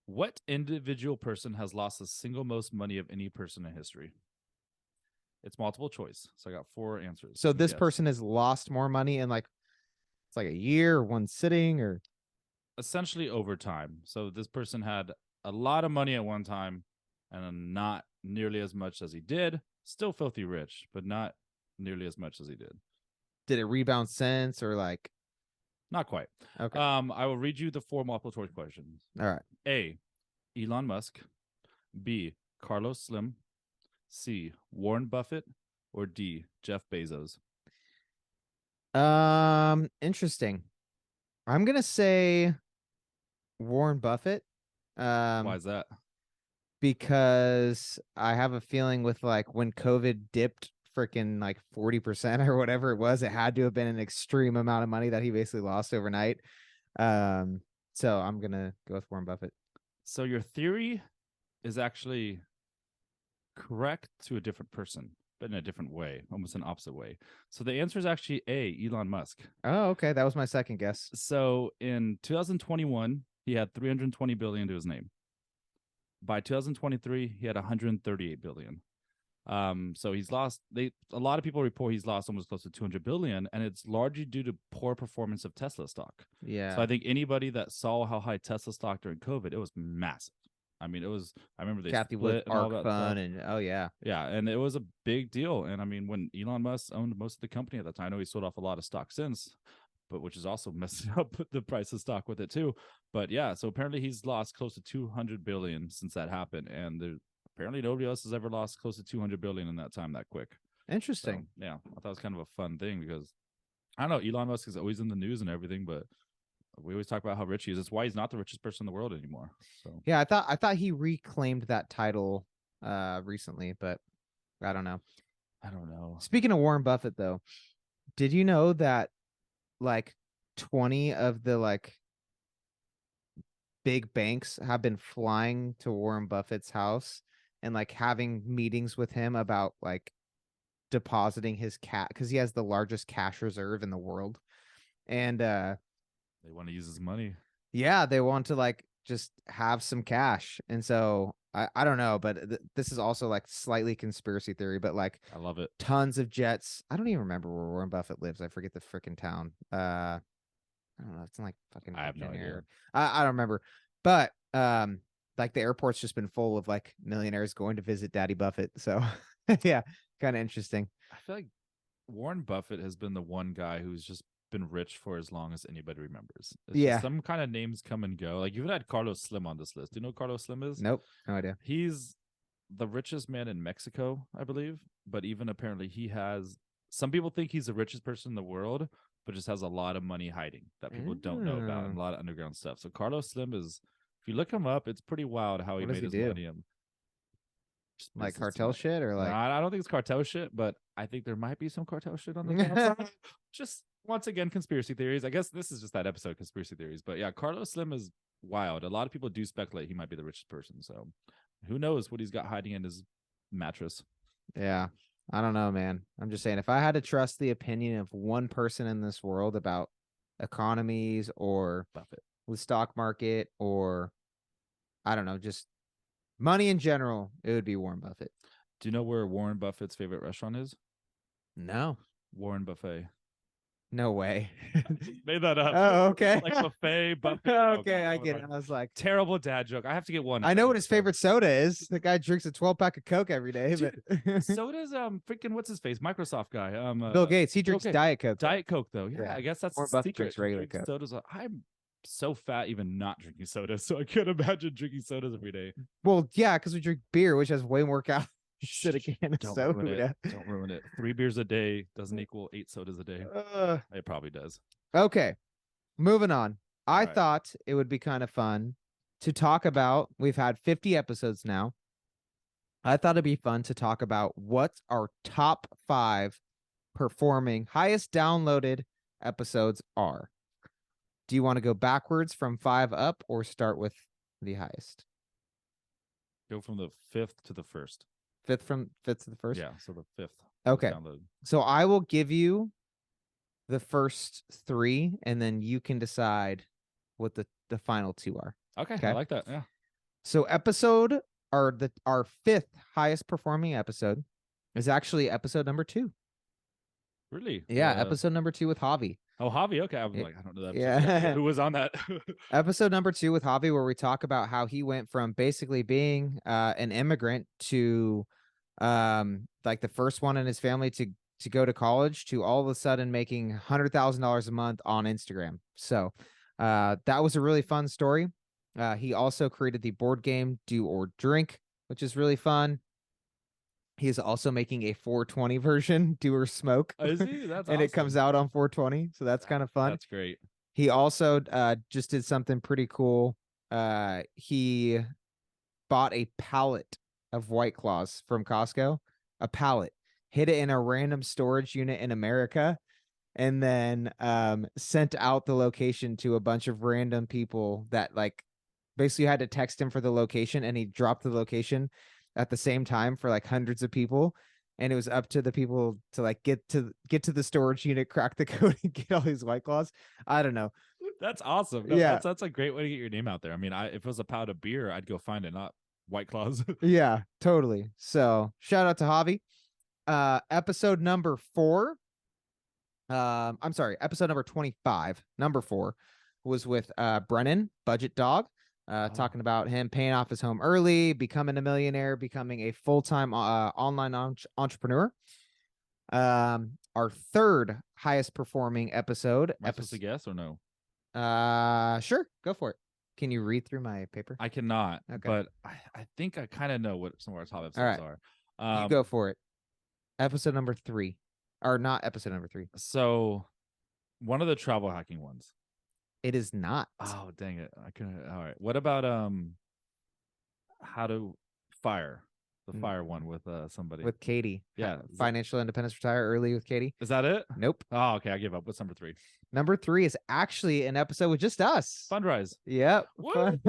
[SPEAKER 3] What individual person has lost the single most money of any person in history? It's multiple choice, so I got 4 answers.
[SPEAKER 2] So this person has lost more money in it's like a year or one sitting or
[SPEAKER 3] essentially over time. So this person had a lot of money at one time and not nearly as much as he did. Still filthy rich, but not nearly as much as he did.
[SPEAKER 2] Did it rebound since or like?
[SPEAKER 3] Not quite.
[SPEAKER 2] Okay.
[SPEAKER 3] I will read you the 4 multiple choice questions.
[SPEAKER 2] All right.
[SPEAKER 3] A, Elon Musk. B, Carlos Slim. C, Warren Buffett. Or D, Jeff Bezos.
[SPEAKER 2] Interesting. I'm gonna say Warren Buffett.
[SPEAKER 3] Why is that?
[SPEAKER 2] Because I have a feeling with when COVID dipped freaking 40% or whatever it was, it had to have been an extreme amount of money that he basically lost overnight. So I'm gonna go with Warren Buffett.
[SPEAKER 3] So your theory is actually correct to a different person, but in a different way, almost an opposite way. So the answer is actually A, Elon Musk.
[SPEAKER 2] Oh, okay. That was my second guess.
[SPEAKER 3] So in 2021, he had 320 billion to his name. By 2023, he had 138 billion. So he's lost. A lot of people report he's lost almost close to 200 billion, and it's largely due to poor performance of Tesla stock.
[SPEAKER 2] Yeah.
[SPEAKER 3] So I think anybody that saw how high Tesla stock during COVID, it was massive. I mean, I remember they
[SPEAKER 2] Kathy Wood, Arc Fun, and oh yeah.
[SPEAKER 3] Yeah, and it was a big deal. And I mean, when Elon Musk owned most of the company at that time, I know he sold off a lot of stock since, but which is also messing up the price of stock with it too. But yeah, so apparently he's lost close to 200 billion since that happened, and apparently nobody else has ever lost close to 200 billion in that time that quick.
[SPEAKER 2] Interesting.
[SPEAKER 3] So, yeah, I thought it was kind of a fun thing because I don't know, Elon Musk is always in the news and everything, but we always talk about how rich he is. That's why he's not the richest person in the world anymore. So
[SPEAKER 2] Yeah, I thought he reclaimed that title recently, but I don't know.
[SPEAKER 3] I don't know.
[SPEAKER 2] Speaking of Warren Buffett, though, did you know that like 20 of the like big banks have been flying to Warren Buffett's house and like having meetings with him about like depositing his cat because he has the largest cash reserve in the world. And
[SPEAKER 3] They want to use his money.
[SPEAKER 2] yeah, they want to like just have some cash. And so I don't know, but this is also like slightly conspiracy theory, but like
[SPEAKER 3] I love it.
[SPEAKER 2] tons of jets. I don't even remember where Warren Buffett lives. I forget the freaking town. I don't know. It's in like fucking
[SPEAKER 3] I have no
[SPEAKER 2] Virginia
[SPEAKER 3] idea.
[SPEAKER 2] or- I don't remember. But like the airport's just been full of like millionaires going to visit Daddy Buffett. So yeah, kind of interesting.
[SPEAKER 3] I feel like Warren Buffett has been the one guy who's just been rich for as long as anybody remembers. It's
[SPEAKER 2] Yeah.
[SPEAKER 3] just some kind of names come and go. Like you even had Carlos Slim on this list. Do you know who Carlos Slim is?
[SPEAKER 2] Nope, no idea.
[SPEAKER 3] He's the richest man in Mexico, I believe. But even apparently he has some people think he's the richest person in the world, but just has a lot of money hiding that people don't know about and a lot of underground stuff. So Carlos Slim is, if you look him up, it's pretty wild how he
[SPEAKER 2] What does
[SPEAKER 3] made
[SPEAKER 2] he
[SPEAKER 3] his
[SPEAKER 2] do?
[SPEAKER 3] money. Just
[SPEAKER 2] Like
[SPEAKER 3] business
[SPEAKER 2] cartel
[SPEAKER 3] money.
[SPEAKER 2] shit or
[SPEAKER 3] No,
[SPEAKER 2] like
[SPEAKER 3] I don't think it's cartel shit, but I think there might be some cartel shit on the downside. Just once again, conspiracy theories. I guess this is just that episode, conspiracy theories. But yeah, Carlos Slim is wild. A lot of people do speculate he might be the richest person. So who knows what he's got hiding in his mattress.
[SPEAKER 2] yeah. I don't know, man. I'm just saying if I had to trust the opinion of one person in this world about economies or
[SPEAKER 3] Buffett.
[SPEAKER 2] the stock market or I don't know, just money in general, it would be Warren Buffett.
[SPEAKER 3] Do you know where Warren Buffett's favorite restaurant is?
[SPEAKER 2] No.
[SPEAKER 3] Warren Buffet.
[SPEAKER 2] No way.
[SPEAKER 3] Made that up.
[SPEAKER 2] Oh, okay.
[SPEAKER 3] Like buffet, buffet.
[SPEAKER 2] Okay, I get it. I was like,
[SPEAKER 3] Terrible dad joke. I have to get one.
[SPEAKER 2] I know what his favorite soda is. The guy drinks a 12-pack of Coke every day,
[SPEAKER 3] Dude,
[SPEAKER 2] but
[SPEAKER 3] So does freaking what's his face? Microsoft guy.
[SPEAKER 2] Bill Gates, he drinks
[SPEAKER 3] okay.
[SPEAKER 2] Diet Coke.
[SPEAKER 3] Diet Coke though. Yeah,
[SPEAKER 2] Yeah.
[SPEAKER 3] I guess that's
[SPEAKER 2] Warren
[SPEAKER 3] the
[SPEAKER 2] Buffett
[SPEAKER 3] secret.
[SPEAKER 2] drinks regular
[SPEAKER 3] Drinks
[SPEAKER 2] Coke.
[SPEAKER 3] Sodas. I'm so fat even not drinking sodas, so I can't imagine drinking sodas every day.
[SPEAKER 2] Well, yeah, because we drink beer, which has way more calories than a can of
[SPEAKER 3] Don't
[SPEAKER 2] soda.
[SPEAKER 3] ruin it. Don't ruin it. 3 beers a day doesn't equal 8 sodas a day. It probably does.
[SPEAKER 2] Okay, moving on. I
[SPEAKER 3] All right.
[SPEAKER 2] thought it would be kind of fun to talk about. We've had 50 episodes now. I thought it'd be fun to talk about what our top 5 performing, highest downloaded episodes are. Do you want to go backwards from 5 up or start with the highest?
[SPEAKER 3] Go from the 5th to the 1st.
[SPEAKER 2] Fifth to the first?
[SPEAKER 3] Yeah, so the 5th.
[SPEAKER 2] Okay.
[SPEAKER 3] Download.
[SPEAKER 2] So I will give you the first 3, and then you can decide what the final 2 are.
[SPEAKER 3] Okay,
[SPEAKER 2] Okay.
[SPEAKER 3] I like that. Yeah.
[SPEAKER 2] So our 5th highest performing episode is actually episode number 2.
[SPEAKER 3] Really?
[SPEAKER 2] Yeah, episode number 2 with Javi.
[SPEAKER 3] Oh, Javi. Okay, I was
[SPEAKER 2] Yeah.
[SPEAKER 3] like, I don't know that.
[SPEAKER 2] Yeah.
[SPEAKER 3] Who was on that?
[SPEAKER 2] Episode number 2 with Javi, where we talk about how he went from basically being an immigrant to like the first one in his family to go to college to all of a sudden making $100,000 a month on Instagram. So that was a really fun story. He also created the board game Do or Drink, which is really fun. He is also making a 420 version, Do or Smoke.
[SPEAKER 3] Is he? That's
[SPEAKER 2] and it comes
[SPEAKER 3] awesome.
[SPEAKER 2] out on 420, so that's kind of fun.
[SPEAKER 3] That's great.
[SPEAKER 2] He also just did something pretty cool. He bought a pallet of White Claws from Costco, a pallet, hid it in a random storage unit in America, and then sent out the location to a bunch of random people that like basically had to text him for the location, and he dropped the location at the same time for like hundreds of people. And it was up to the people to like get to the storage unit, crack the code, and get all these White Claws. I don't know.
[SPEAKER 3] That's awesome. No,
[SPEAKER 2] Yeah.
[SPEAKER 3] that's a great way to get your name out there. I mean, if it was a pound of beer, I'd go find it, not White Claws.
[SPEAKER 2] Yeah, totally. So shout out to Javi. Episode number 4. I'm sorry, episode number 25, number 4, was with Brennan, Budget Dog. Talking about him paying off his home early, becoming a millionaire, becoming a full-time online entrepreneur. Our 3rd highest performing episode.
[SPEAKER 3] Am I supposed to guess or no?
[SPEAKER 2] Sure, go for it. Can you read through my paper?
[SPEAKER 3] I cannot,
[SPEAKER 2] Okay.
[SPEAKER 3] but I think I kind of know what some of our top episodes
[SPEAKER 2] right.
[SPEAKER 3] are.
[SPEAKER 2] You go for it. Episode number 3, or not episode number 3.
[SPEAKER 3] So one of the travel hacking ones.
[SPEAKER 2] It is not.
[SPEAKER 3] Oh, dang it. I couldn't. All right. What about how to fire the fire one with somebody
[SPEAKER 2] With Katie.
[SPEAKER 3] Yeah.
[SPEAKER 2] Financial independence, retire early with Katie.
[SPEAKER 3] Is that it?
[SPEAKER 2] Nope.
[SPEAKER 3] Oh, okay. I give up. What's number 3?
[SPEAKER 2] Number 3 is actually an episode with just us.
[SPEAKER 3] Fundrise.
[SPEAKER 2] Yep.
[SPEAKER 3] What?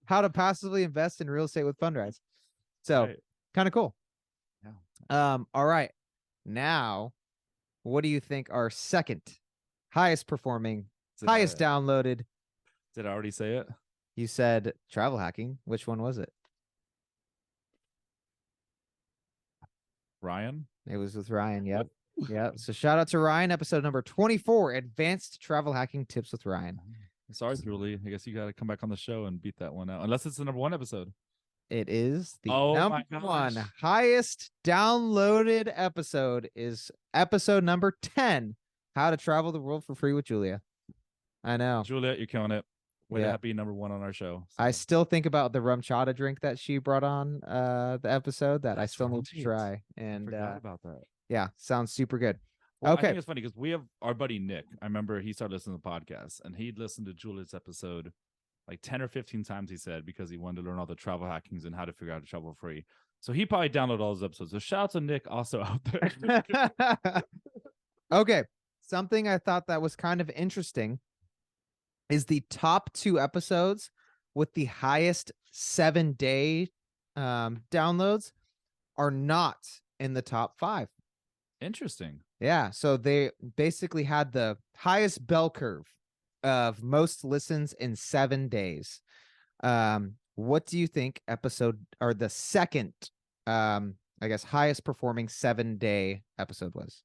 [SPEAKER 2] How to passively invest in real estate with Fundrise. So kind of cool.
[SPEAKER 3] Yeah.
[SPEAKER 2] All right. Now, what do you think our second highest performing, highest downloaded?
[SPEAKER 3] Did I already say it?
[SPEAKER 2] You said travel hacking. Which one was it?
[SPEAKER 3] Ryan?
[SPEAKER 2] It was with Ryan. Yep. Yep. So shout out to Ryan, episode number 24, Advanced Travel Hacking Tips with Ryan.
[SPEAKER 3] Sorry, Julie. I guess you got to come back on the show and beat that one out. Unless it's the number 1 episode.
[SPEAKER 2] It is the
[SPEAKER 3] Oh
[SPEAKER 2] number
[SPEAKER 3] my
[SPEAKER 2] 1
[SPEAKER 3] gosh.
[SPEAKER 2] highest downloaded episode is episode number 10, How to Travel the World for Free with Julia. I know.
[SPEAKER 3] Juliet, you're killing it. Way
[SPEAKER 2] Yeah.
[SPEAKER 3] to be number 1 on our show.
[SPEAKER 2] I still think about the rum chata drink that she brought on the episode that I still need to
[SPEAKER 3] right.
[SPEAKER 2] try.
[SPEAKER 3] I
[SPEAKER 2] And
[SPEAKER 3] forgot about that.
[SPEAKER 2] yeah, sounds super good.
[SPEAKER 3] Well, I
[SPEAKER 2] Okay.
[SPEAKER 3] think it's funny because we have our buddy Nick. I remember he started listening to the podcast and he'd listened to Juliet's episode like 10 or 15 times, he said, because he wanted to learn all the travel hackings and how to figure out how to travel free. So he probably downloaded all those episodes. So shout out to Nick also out there.
[SPEAKER 2] Okay. Something I thought that was kind of interesting is the top 2 episodes with the highest 7-day downloads are not in the top 5.
[SPEAKER 3] Interesting.
[SPEAKER 2] Yeah. So they basically had the highest bell curve of most listens in 7 days. What do you think episode or the second, I guess, highest performing 7-day episode was?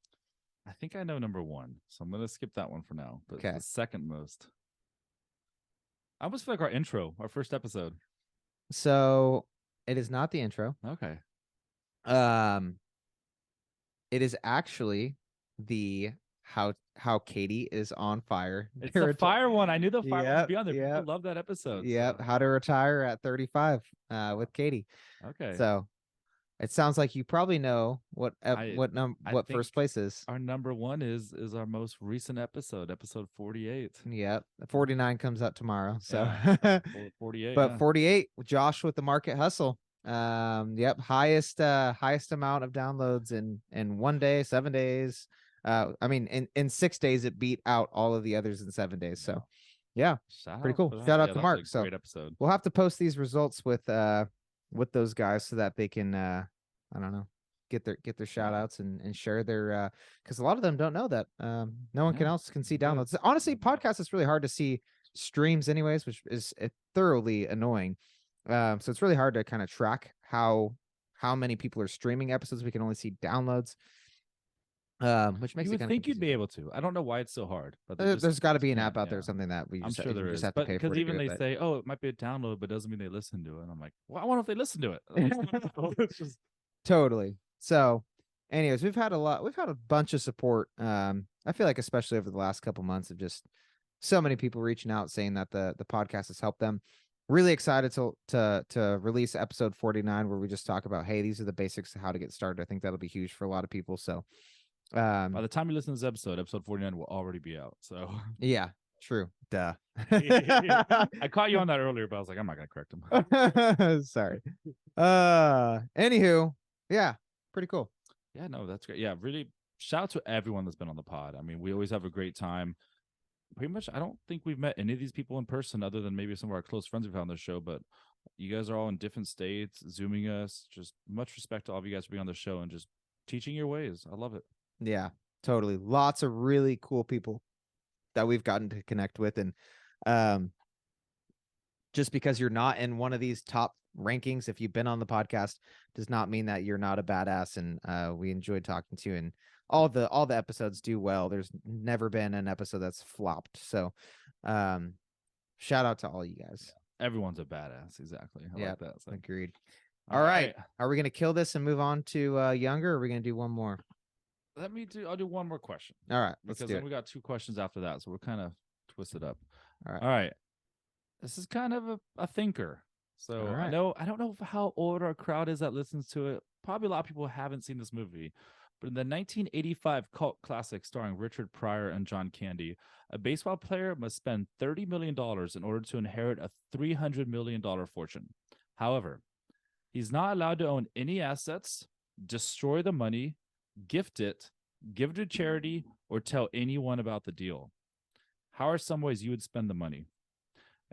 [SPEAKER 3] I think I know number 1. So I'm going to skip that one for now. But
[SPEAKER 2] Okay.
[SPEAKER 3] the second most. I almost feel like our intro, our first episode.
[SPEAKER 2] So it is not the intro.
[SPEAKER 3] Okay.
[SPEAKER 2] It is actually the how Katie is on fire.
[SPEAKER 3] It's the fire one. I knew the fire one would be on there.
[SPEAKER 2] Yep.
[SPEAKER 3] People love that episode.
[SPEAKER 2] Yep.
[SPEAKER 3] So.
[SPEAKER 2] How to retire at 35 with Katie.
[SPEAKER 3] Okay.
[SPEAKER 2] So it sounds like you probably know what
[SPEAKER 3] think
[SPEAKER 2] first place is.
[SPEAKER 3] Our number 1 is our most recent episode 48.
[SPEAKER 2] Yep. 49 comes out tomorrow. So
[SPEAKER 3] 48.
[SPEAKER 2] but 48, Josh with the Market Hustle. Yep, highest amount of downloads in 1 day, 7 days. I mean in 6 days it beat out all of the others in 7 days. So yeah, pretty cool. Shout out to Mark. So
[SPEAKER 3] great episode.
[SPEAKER 2] We'll have to post these results with those guys so that they can I don't know, get their shout outs and share their because a lot of them don't know that no one else can see downloads. Honestly, podcasts is really hard to see streams anyways, which is thoroughly annoying. So it's really hard to kind of track how many people are streaming episodes. We can only see downloads, which makes
[SPEAKER 3] you
[SPEAKER 2] it
[SPEAKER 3] would
[SPEAKER 2] kind
[SPEAKER 3] think
[SPEAKER 2] of
[SPEAKER 3] you'd be able to. I don't know why it's so hard, but
[SPEAKER 2] there's got to be an app out there or something that we
[SPEAKER 3] I'm
[SPEAKER 2] just,
[SPEAKER 3] sure there
[SPEAKER 2] just
[SPEAKER 3] is.
[SPEAKER 2] have to
[SPEAKER 3] But
[SPEAKER 2] pay for.
[SPEAKER 3] because even they say, oh, it might be a download, but doesn't mean they listen to it. And I'm like, well, I wonder if they listen to it. It's just...
[SPEAKER 2] Totally. So, anyways, we've had a bunch of support. I feel like especially over the last couple months of just so many people reaching out saying that the podcast has helped them. Really excited to release episode 49 where we just talk about, hey, these are the basics of how to get started. I think that'll be huge for a lot of people. So
[SPEAKER 3] by the time you listen to this episode 49 will already be out. So
[SPEAKER 2] yeah, true. Duh.
[SPEAKER 3] I caught you on that earlier, but I was like, I'm not gonna correct him.
[SPEAKER 2] Sorry. Anywho, yeah, pretty cool.
[SPEAKER 3] Yeah, no, that's great. Yeah, really shout out to everyone that's been on the pod. I mean, we always have a great time. Pretty much, I don't think we've met any of these people in person other than maybe some of our close friends we've had on the show, but you guys are all in different states, Zooming us. Just much respect to all of you guys for being on the show and just teaching your ways. I love it.
[SPEAKER 2] Yeah, totally. Lots of really cool people that we've gotten to connect with. And just because you're not in one of these top rankings, if you've been on the podcast, does not mean that you're not a badass. And we enjoyed talking to you, and all the episodes do well. There's never been an episode that's flopped. So shout out to all you guys.
[SPEAKER 3] Yeah, everyone's a badass. Exactly. I like that. So.
[SPEAKER 2] Agreed. All right. Are we going to kill this and move on to Younger, or are we going to do one more?
[SPEAKER 3] I'll do one more question.
[SPEAKER 2] All right, let's
[SPEAKER 3] Because
[SPEAKER 2] do
[SPEAKER 3] then
[SPEAKER 2] it.
[SPEAKER 3] we got 2 questions after that. So we're kind of twisted up.
[SPEAKER 2] All right.
[SPEAKER 3] All right. This is kind of a thinker. So
[SPEAKER 2] All right.
[SPEAKER 3] I don't know how old our crowd is that listens to it. Probably a lot of people haven't seen this movie. But in the 1985 cult classic starring Richard Pryor and John Candy, a baseball player must spend $30 million in order to inherit a $300 million fortune. However, he's not allowed to own any assets, destroy the money, gift it, give it to charity, or tell anyone about the deal. How are some ways you would spend the money?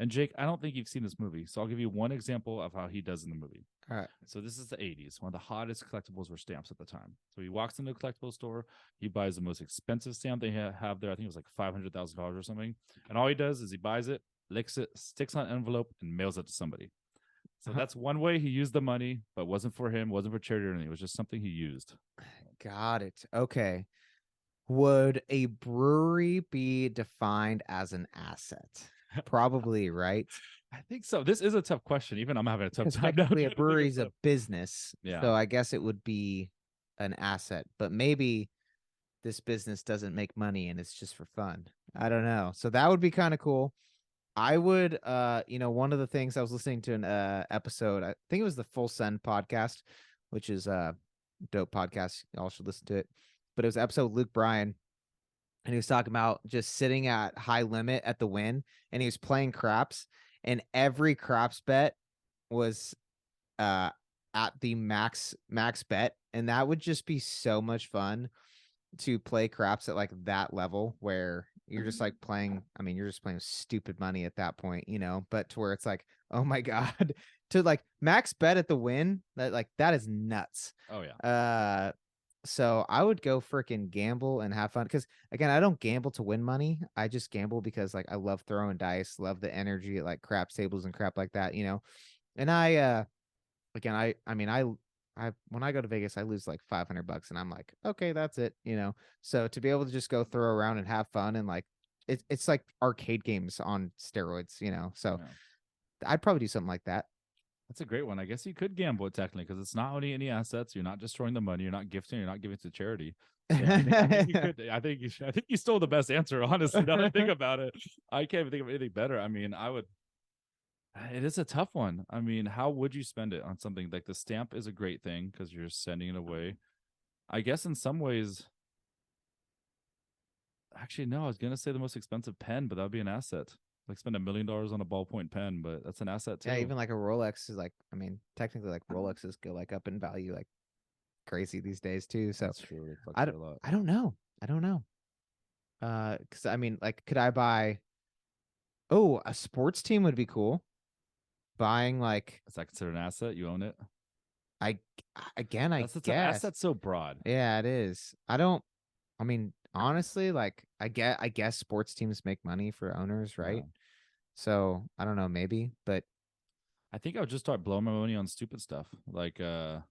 [SPEAKER 3] And Jake, I don't think you've seen this movie, so I'll give you one example of how he does in the movie.
[SPEAKER 2] All right.
[SPEAKER 3] So this is the 80s. One of the hottest collectibles were stamps at the time. So he walks into a collectible store. He buys the most expensive stamp they have there. I think it was like $500,000 or something. And all he does is he buys it, licks it, sticks on an envelope, and mails it to somebody. So that's one way he used the money, but wasn't for him, wasn't for charity or anything. It was just something he used.
[SPEAKER 2] Got it. Okay. Would a brewery be defined as an asset? Probably, right?
[SPEAKER 3] I think so. This is a tough question. Even I'm having a tough
[SPEAKER 2] Because
[SPEAKER 3] time now.
[SPEAKER 2] technically a
[SPEAKER 3] trying to think of
[SPEAKER 2] brewery's a
[SPEAKER 3] stuff.
[SPEAKER 2] business.
[SPEAKER 3] Yeah.
[SPEAKER 2] So I guess it would be an asset, but maybe this business doesn't make money and it's just for fun. I don't know. So that would be kind of cool. I would one of the things I was listening to an episode, I think it was the Full Send podcast, which is a dope podcast. Y'all should listen to it. But it was an episode with Luke Bryan, and he was talking about just sitting at high limit at the win, and he was playing craps, and every craps bet was at the max bet, and that would just be so much fun to play craps at like that level where you're just like playing. I mean, you're just playing stupid money at that point, but to where it's like, oh my God, to like max bet at the win, that is nuts.
[SPEAKER 3] Oh yeah.
[SPEAKER 2] So I would go freaking gamble and have fun, because again, I don't gamble to win money. I just gamble because like I love throwing dice, love the energy at like craps tables and crap like that, And I again, I mean, I when I go to Vegas, I lose like $500 and I'm like, okay, that's it, So to be able to just go throw around and have fun, and like it's like arcade games on steroids, So
[SPEAKER 3] Yeah.
[SPEAKER 2] I'd probably do something like that.
[SPEAKER 3] That's a great one. I guess you could gamble it technically because it's not owning any assets. You're not destroying the money. You're not gifting. You're not giving it to charity. So I think you could. I think you stole the best answer. Honestly, now that I think about it, I can't even think of anything better. I mean, I would. It is a tough one. I mean, how would you spend it on something like the stamp? Is a great thing because you're sending it away. I guess in some ways. Actually, no. I was gonna say the most expensive pen, but that would be an asset. Like spend $1 million on a ballpoint pen, but that's an asset too.
[SPEAKER 2] Yeah, even like a Rolex is like, I mean, technically like Rolexes go like up in value like crazy these days too. So
[SPEAKER 3] That's true.
[SPEAKER 2] I don't know. Because I mean, like, could I buy? Oh, a sports team would be cool. Buying like,
[SPEAKER 3] Is that considered an asset? You own it.
[SPEAKER 2] I
[SPEAKER 3] That's
[SPEAKER 2] guess.
[SPEAKER 3] asset's so broad.
[SPEAKER 2] Yeah, it is. I mean, honestly, like I guess sports teams make money for owners, right?
[SPEAKER 3] Yeah.
[SPEAKER 2] So I don't know, maybe, but
[SPEAKER 3] I think I would just start blowing my money on stupid stuff. Like, I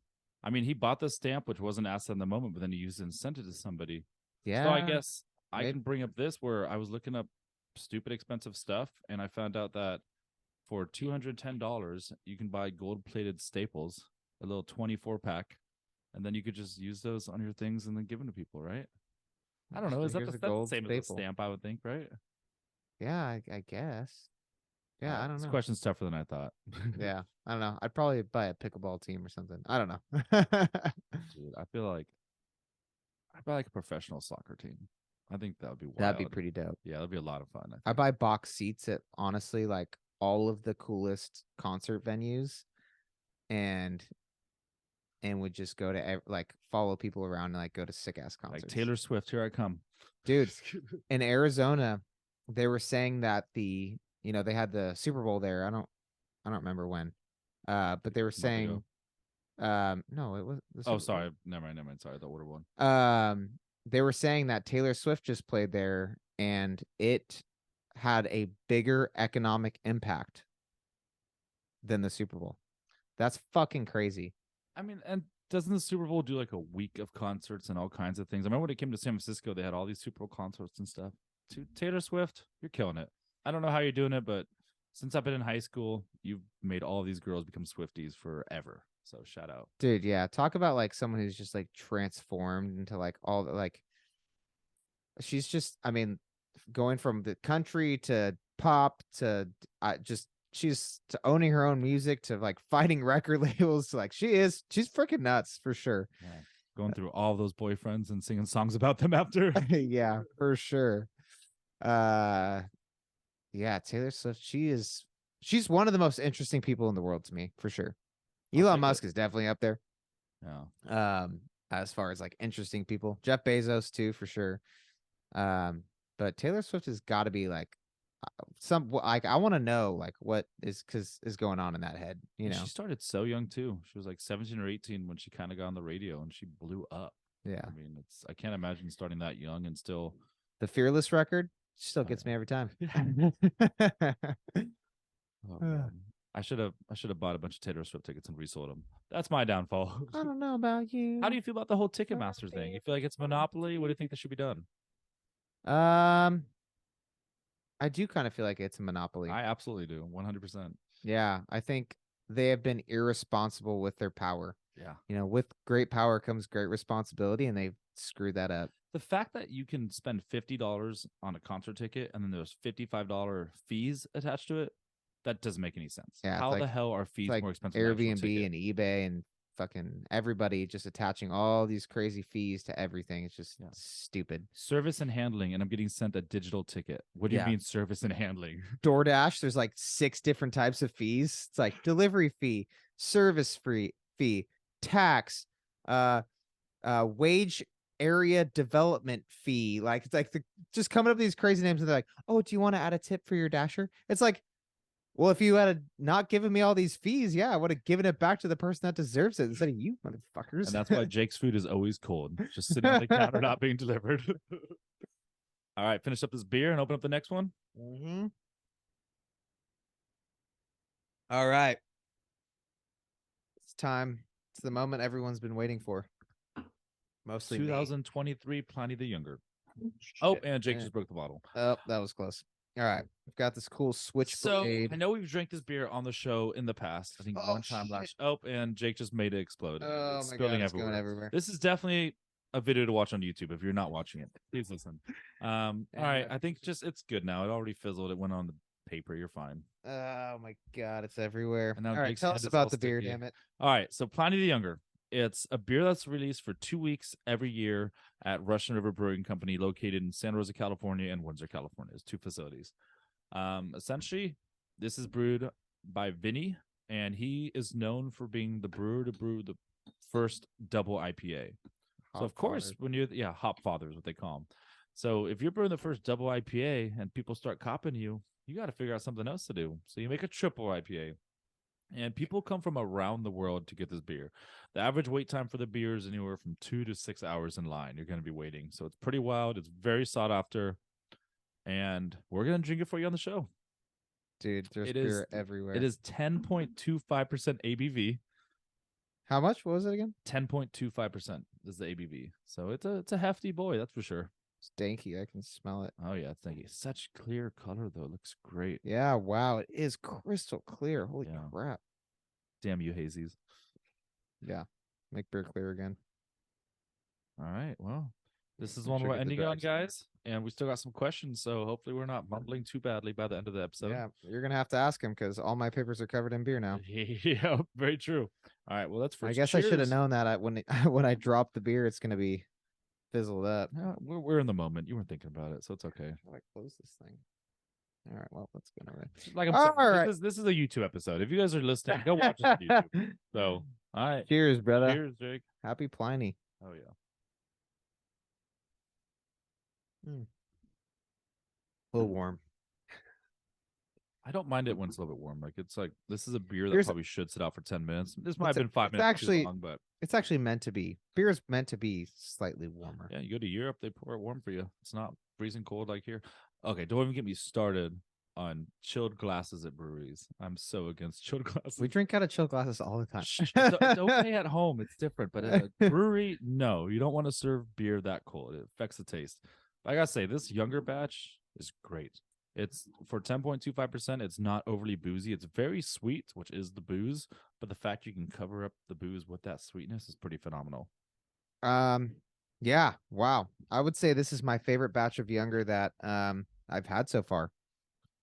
[SPEAKER 3] mean, he bought the stamp, which wasn't an asset in the moment, but then he used it and sent it to somebody.
[SPEAKER 2] yeah.
[SPEAKER 3] So I guess I
[SPEAKER 2] maybe.
[SPEAKER 3] can bring up this where I was looking up stupid expensive stuff, and I found out that for $210, you can buy gold-plated staples, a little 24-pack, and then you could just use those on your things and then give them to people, right? I don't know. Is that
[SPEAKER 2] Here's
[SPEAKER 3] the
[SPEAKER 2] a gold
[SPEAKER 3] same as a
[SPEAKER 2] staple.
[SPEAKER 3] stamp? I would think, right?
[SPEAKER 2] Yeah, I guess. Yeah, I don't
[SPEAKER 3] This
[SPEAKER 2] know.
[SPEAKER 3] question's tougher than I thought.
[SPEAKER 2] Yeah, I don't know. I'd probably buy a pickleball team or something. I don't know.
[SPEAKER 3] Dude, I feel like I'd buy like a professional soccer team. I think that would be wild.
[SPEAKER 2] That'd be pretty dope.
[SPEAKER 3] Yeah, that'd be a lot of fun.
[SPEAKER 2] I buy box seats at honestly like all of the coolest concert venues, and would just go to like follow people around and like go to sick ass concerts.
[SPEAKER 3] Like Taylor Swift, here I come.
[SPEAKER 2] Dude, in Arizona, they were saying that they had the Super Bowl there. I don't remember when. But they were saying no, it was the Super
[SPEAKER 3] sorry.
[SPEAKER 2] Bowl.
[SPEAKER 3] Never mind. Sorry, the order one.
[SPEAKER 2] They were saying that Taylor Swift just played there and it had a bigger economic impact than the Super Bowl. That's fucking crazy.
[SPEAKER 3] I mean, and doesn't the Super Bowl do like a week of concerts and all kinds of things? I remember when it came to San Francisco, they had all these Super Bowl concerts and stuff. To Taylor Swift, you're killing it. I don't know how you're doing it, but since I've been in high school, you've made all these girls become Swifties forever. So shout out.
[SPEAKER 2] Dude, yeah. Talk about like someone who's just like transformed into like all the like she's just I mean, going from the country to pop to just she's to owning her own music to like fighting record labels to like she's freaking nuts for sure.
[SPEAKER 3] Yeah. Going through all those boyfriends and singing songs about them after.
[SPEAKER 2] Yeah, for sure. Yeah, Taylor Swift, she's one of the most interesting people in the world to me, for sure. Elon Musk is definitely up there.
[SPEAKER 3] Yeah.
[SPEAKER 2] As far as like interesting people. Jeff Bezos too, for sure. But Taylor Swift has got to be like some like I want to know like what is going on in that head, you know.
[SPEAKER 3] She started so young too. She was like 17 or 18 when she kind of got on the radio and she blew up.
[SPEAKER 2] Yeah.
[SPEAKER 3] I mean, I can't imagine starting that young and still.
[SPEAKER 2] The Fearless record still gets me every time.
[SPEAKER 3] Oh, man. I should have bought a bunch of Taylor Swift tickets and resold them. That's my downfall.
[SPEAKER 2] I don't know about you.
[SPEAKER 3] How do you feel about the whole Ticketmaster thing? You feel like it's monopoly? What do you think that should be done?
[SPEAKER 2] I do kind of feel like it's a monopoly.
[SPEAKER 3] I absolutely do. 100%.
[SPEAKER 2] Yeah, I think they have been irresponsible with their power.
[SPEAKER 3] Yeah.
[SPEAKER 2] You know, with great power comes great responsibility, and they've screwed that up.
[SPEAKER 3] The fact that you can spend $50 on a concert ticket and then there's $55 fees attached to it, that doesn't make any sense.
[SPEAKER 2] Yeah,
[SPEAKER 3] How the hell are fees
[SPEAKER 2] like
[SPEAKER 3] more expensive than an actual
[SPEAKER 2] Airbnb
[SPEAKER 3] ticket?
[SPEAKER 2] and eBay and fucking everybody just attaching all these crazy fees to everything? It's just stupid.
[SPEAKER 3] Service and handling, and I'm getting sent a digital ticket. What do you
[SPEAKER 2] Yeah.
[SPEAKER 3] mean service and handling?
[SPEAKER 2] DoorDash, there's like 6 different types of fees. It's like delivery fee, service fee, tax, wage area development fee. Like it's like just coming up with these crazy names and they're like, oh, do you want to add a tip for your dasher? It's like, well, if you had not given me all these fees, yeah, I would have given it back to the person that deserves it instead of you motherfuckers.
[SPEAKER 3] And that's why Jake's food is always cold, just sitting on the counter, not being delivered. All right, finish up this beer and open up the next one.
[SPEAKER 2] Mm-hmm. All right. It's time. It's the moment everyone's been waiting for. Mostly
[SPEAKER 3] 2023 Pliny the Younger. And Jake just broke the bottle.
[SPEAKER 2] Oh, that was close. All right. I've got this cool switchblade.
[SPEAKER 3] I know we've drank this beer on the show in the past. I think one time last. And Jake just made it explode.
[SPEAKER 2] Oh
[SPEAKER 3] it's
[SPEAKER 2] my
[SPEAKER 3] spilling
[SPEAKER 2] God, it's
[SPEAKER 3] everywhere.
[SPEAKER 2] going everywhere.
[SPEAKER 3] This is definitely a video to watch on YouTube if you're not watching it. Please listen. All right, I think it's good now. It already fizzled. It went on the paper. You're fine.
[SPEAKER 2] Oh my God, it's everywhere.
[SPEAKER 3] And now
[SPEAKER 2] all right,
[SPEAKER 3] Jake's
[SPEAKER 2] tell
[SPEAKER 3] head
[SPEAKER 2] us
[SPEAKER 3] is
[SPEAKER 2] about
[SPEAKER 3] all
[SPEAKER 2] the beer,
[SPEAKER 3] sticky.
[SPEAKER 2] damn it.
[SPEAKER 3] All right, so Pliny the Younger. It's a beer that's released for 2 weeks every year at Russian River Brewing Company, located in Santa Rosa, California, and Windsor, California. There's 2 facilities. Essentially, this is brewed by Vinny, and he is known for being the brewer to brew the first double IPA. So of course, when you're hop father is what they call them. So if you're brewing the first double IPA and people start copying you, you got to figure out something else to do. So you make a triple IPA. And people come from around the world to get this beer. The average wait time for the beer is anywhere from 2 to 6 hours in line. You're going to be waiting. So it's pretty wild. It's very sought after. And we're going to drink it for you on the show.
[SPEAKER 2] Dude, there's beer everywhere.
[SPEAKER 3] It is 10.25% ABV.
[SPEAKER 2] How much? What was it again?
[SPEAKER 3] 10.25% is the ABV. So it's a hefty boy, that's for sure.
[SPEAKER 2] Stanky. I can smell it.
[SPEAKER 3] Oh, yeah. Thank you. Such clear color, though. It looks great.
[SPEAKER 2] Yeah. Wow. It is crystal clear. Holy crap.
[SPEAKER 3] Damn you, hazies.
[SPEAKER 2] Yeah. Make beer clear again.
[SPEAKER 3] All right. Well, this is one we're ending on, guys. And we still got some questions. So hopefully we're not mumbling too badly by the end of the episode.
[SPEAKER 2] Yeah. You're going to have to ask him because all my papers are covered in beer now.
[SPEAKER 3] Yeah. Very true. All right. Well, that's for
[SPEAKER 2] I guess I should have known that when I drop the beer, it's going to be fizzled up.
[SPEAKER 3] Yeah, we're in the moment. You weren't thinking about it, so it's okay.
[SPEAKER 2] How do I close this thing? All right, well, let's go over.
[SPEAKER 3] Like I'm saying, this is a YouTube episode. If you guys are listening, go watch it on YouTube. So, all right.
[SPEAKER 2] Cheers, brother.
[SPEAKER 3] Cheers, Jake.
[SPEAKER 2] Happy Pliny.
[SPEAKER 3] Oh yeah.
[SPEAKER 2] A little warm.
[SPEAKER 3] I don't mind it when it's a little bit warm. Like it's like this is a beer that probably should sit out for 10 minutes. This might have been 5 minutes too long, but
[SPEAKER 2] it's actually meant to be. Beer is meant to be slightly warmer.
[SPEAKER 3] Yeah, you go to Europe, they pour it warm for you. It's not freezing cold like here. Okay, don't even get me started on chilled glasses at breweries. I'm so against chilled glasses.
[SPEAKER 2] We drink out of chilled glasses all the time.
[SPEAKER 3] It's okay at home. It's different, but at a brewery, no, you don't want to serve beer that cold. It affects the taste. But I gotta say, this younger batch is great. It's for 10.25%. It's not overly boozy. It's very sweet, which is the booze. But the fact you can cover up the booze with that sweetness is pretty phenomenal.
[SPEAKER 2] Yeah, wow. I would say this is my favorite batch of Younger that I've had so far.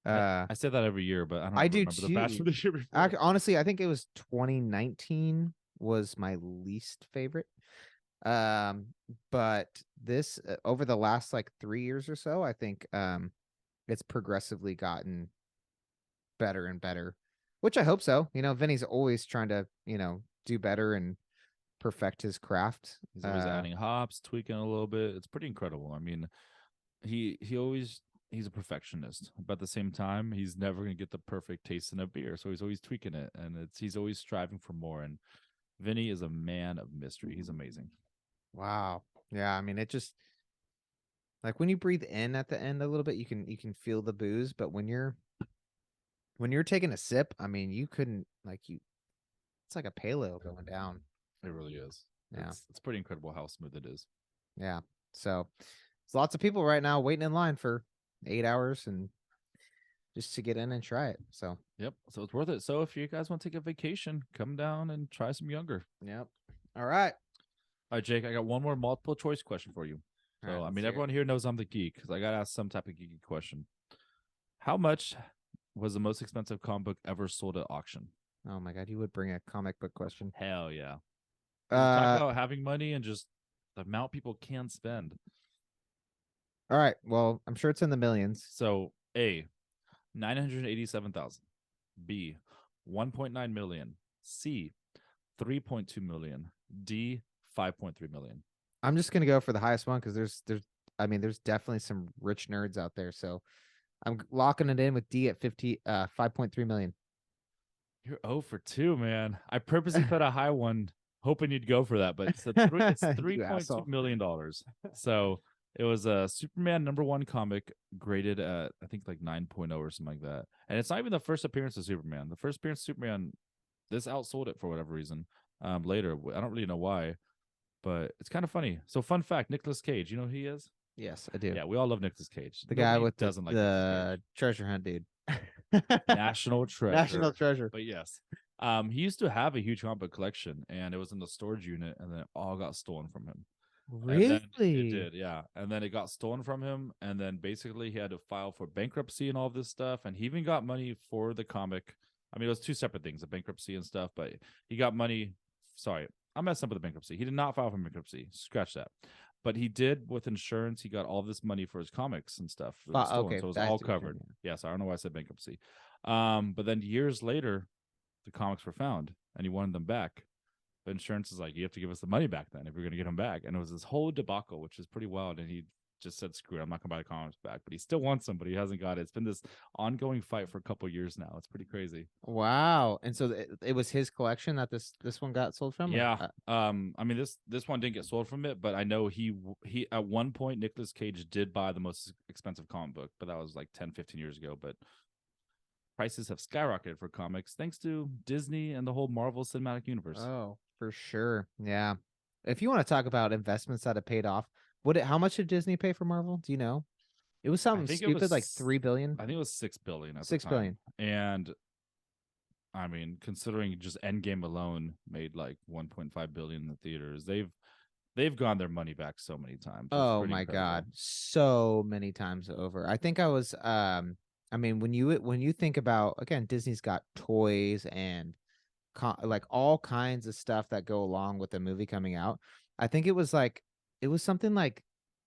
[SPEAKER 3] I say that every year, but I don't
[SPEAKER 2] I do
[SPEAKER 3] remember the batch
[SPEAKER 2] too.
[SPEAKER 3] from the year before.
[SPEAKER 2] Honestly, I think it was 2019 was my least favorite. But this over the last like 3 years or so, I think it's progressively gotten better and better, which I hope so. Vinny's always trying to, do better and perfect his craft.
[SPEAKER 3] He's always adding hops, tweaking a little bit. It's pretty incredible. I mean, he's a perfectionist, but at the same time, he's never gonna get the perfect taste in a beer. So he's always tweaking it, and he's always striving for more. And Vinny is a man of mystery. He's amazing.
[SPEAKER 2] Wow. Yeah, I mean, it just like when you breathe in at the end a little bit, you can feel the booze, but when you're taking a sip, I mean, you couldn't it's like a pale ale going down.
[SPEAKER 3] It really is.
[SPEAKER 2] Yeah.
[SPEAKER 3] It's pretty incredible how smooth it is.
[SPEAKER 2] Yeah. So there's lots of people right now waiting in line for 8 hours and just to get in and try it. So
[SPEAKER 3] Yep. So it's worth it. So if you guys want to take a vacation, come down and try some Younger.
[SPEAKER 2] yep. All right.
[SPEAKER 3] All right, Jake, I got one more multiple choice question for you. So,
[SPEAKER 2] All right,
[SPEAKER 3] I
[SPEAKER 2] let's
[SPEAKER 3] mean,
[SPEAKER 2] hear
[SPEAKER 3] everyone here knows I'm the geek because I got to ask some type of geeky question. How much was the most expensive comic book ever sold at auction?
[SPEAKER 2] Oh my God, you would bring a comic book question.
[SPEAKER 3] Hell yeah. Talk about having money and just the amount people can spend.
[SPEAKER 2] All right. Well, I'm sure it's in the millions.
[SPEAKER 3] So, A, 987,000. B, 1.9 million. C, 3.2 million. D, 5.3 million.
[SPEAKER 2] I'm just gonna go for the highest one because there's definitely some rich nerds out there. So I'm locking it in with D at 5.3 million.
[SPEAKER 3] You're 0 for 2, man. I purposely put a high one, hoping you'd go for that, but it's $3.2 million. So it was a Superman #1 comic graded at, I think, like 9.0 or something like that. And it's not even the first appearance of Superman. The first appearance of Superman, this outsold it for whatever reason. Later, I don't really know why, but it's kind of funny. So, fun fact: Nicolas Cage. You know who he is?
[SPEAKER 2] Yes, I do.
[SPEAKER 3] Yeah, we all love Nicolas Cage.
[SPEAKER 2] The guy with
[SPEAKER 3] doesn't like
[SPEAKER 2] the treasure hunt dude.
[SPEAKER 3] National treasure.
[SPEAKER 2] National treasure.
[SPEAKER 3] But yes, he used to have a huge comic book collection, and it was in the storage unit, and then it all got stolen from him.
[SPEAKER 2] Really?
[SPEAKER 3] It did, yeah. And then it got stolen from him, and then basically he had to file for bankruptcy and all this stuff, and he even got money for the comic. I mean, it was two separate things, the bankruptcy and stuff, but he got money. Sorry, I messed up with the bankruptcy. He did not file for bankruptcy. Scratch that. But he did with insurance. He got all this money for his comics and stuff.
[SPEAKER 2] Okay,
[SPEAKER 3] so it was all covered. Yes, I don't know why I said bankruptcy. But then years later, the comics were found, and he wanted them back. The insurance is like, you have to give us the money back then if you're going to get them back. And it was this whole debacle, which is pretty wild. And he just said, screw it, I'm not going to buy the comics back. But he still wants them, but he hasn't got it. It's been this ongoing fight for a couple years now. It's pretty crazy.
[SPEAKER 2] Wow. And so it was his collection that this one got sold from?
[SPEAKER 3] Yeah. I mean, this one didn't get sold from it, but I know he at one point, Nicolas Cage did buy the most expensive comic book, but that was like 10, 15 years ago. But prices have skyrocketed for comics thanks to Disney and the whole Marvel Cinematic Universe.
[SPEAKER 2] Oh, for sure. Yeah. If you want to talk about investments that have paid off, how much did Disney pay for Marvel? Do you know? It was something stupid, like $3 billion.
[SPEAKER 3] I think it was $6 billion.
[SPEAKER 2] $6 billion.
[SPEAKER 3] And I mean, considering just Endgame alone made like 1.5 billion in the theaters, they've gone their money back so many times.
[SPEAKER 2] Oh my God, so many times over. I think I was I mean, when you think about, again, Disney's got toys and like all kinds of stuff that go along with the movie coming out. I think it was something like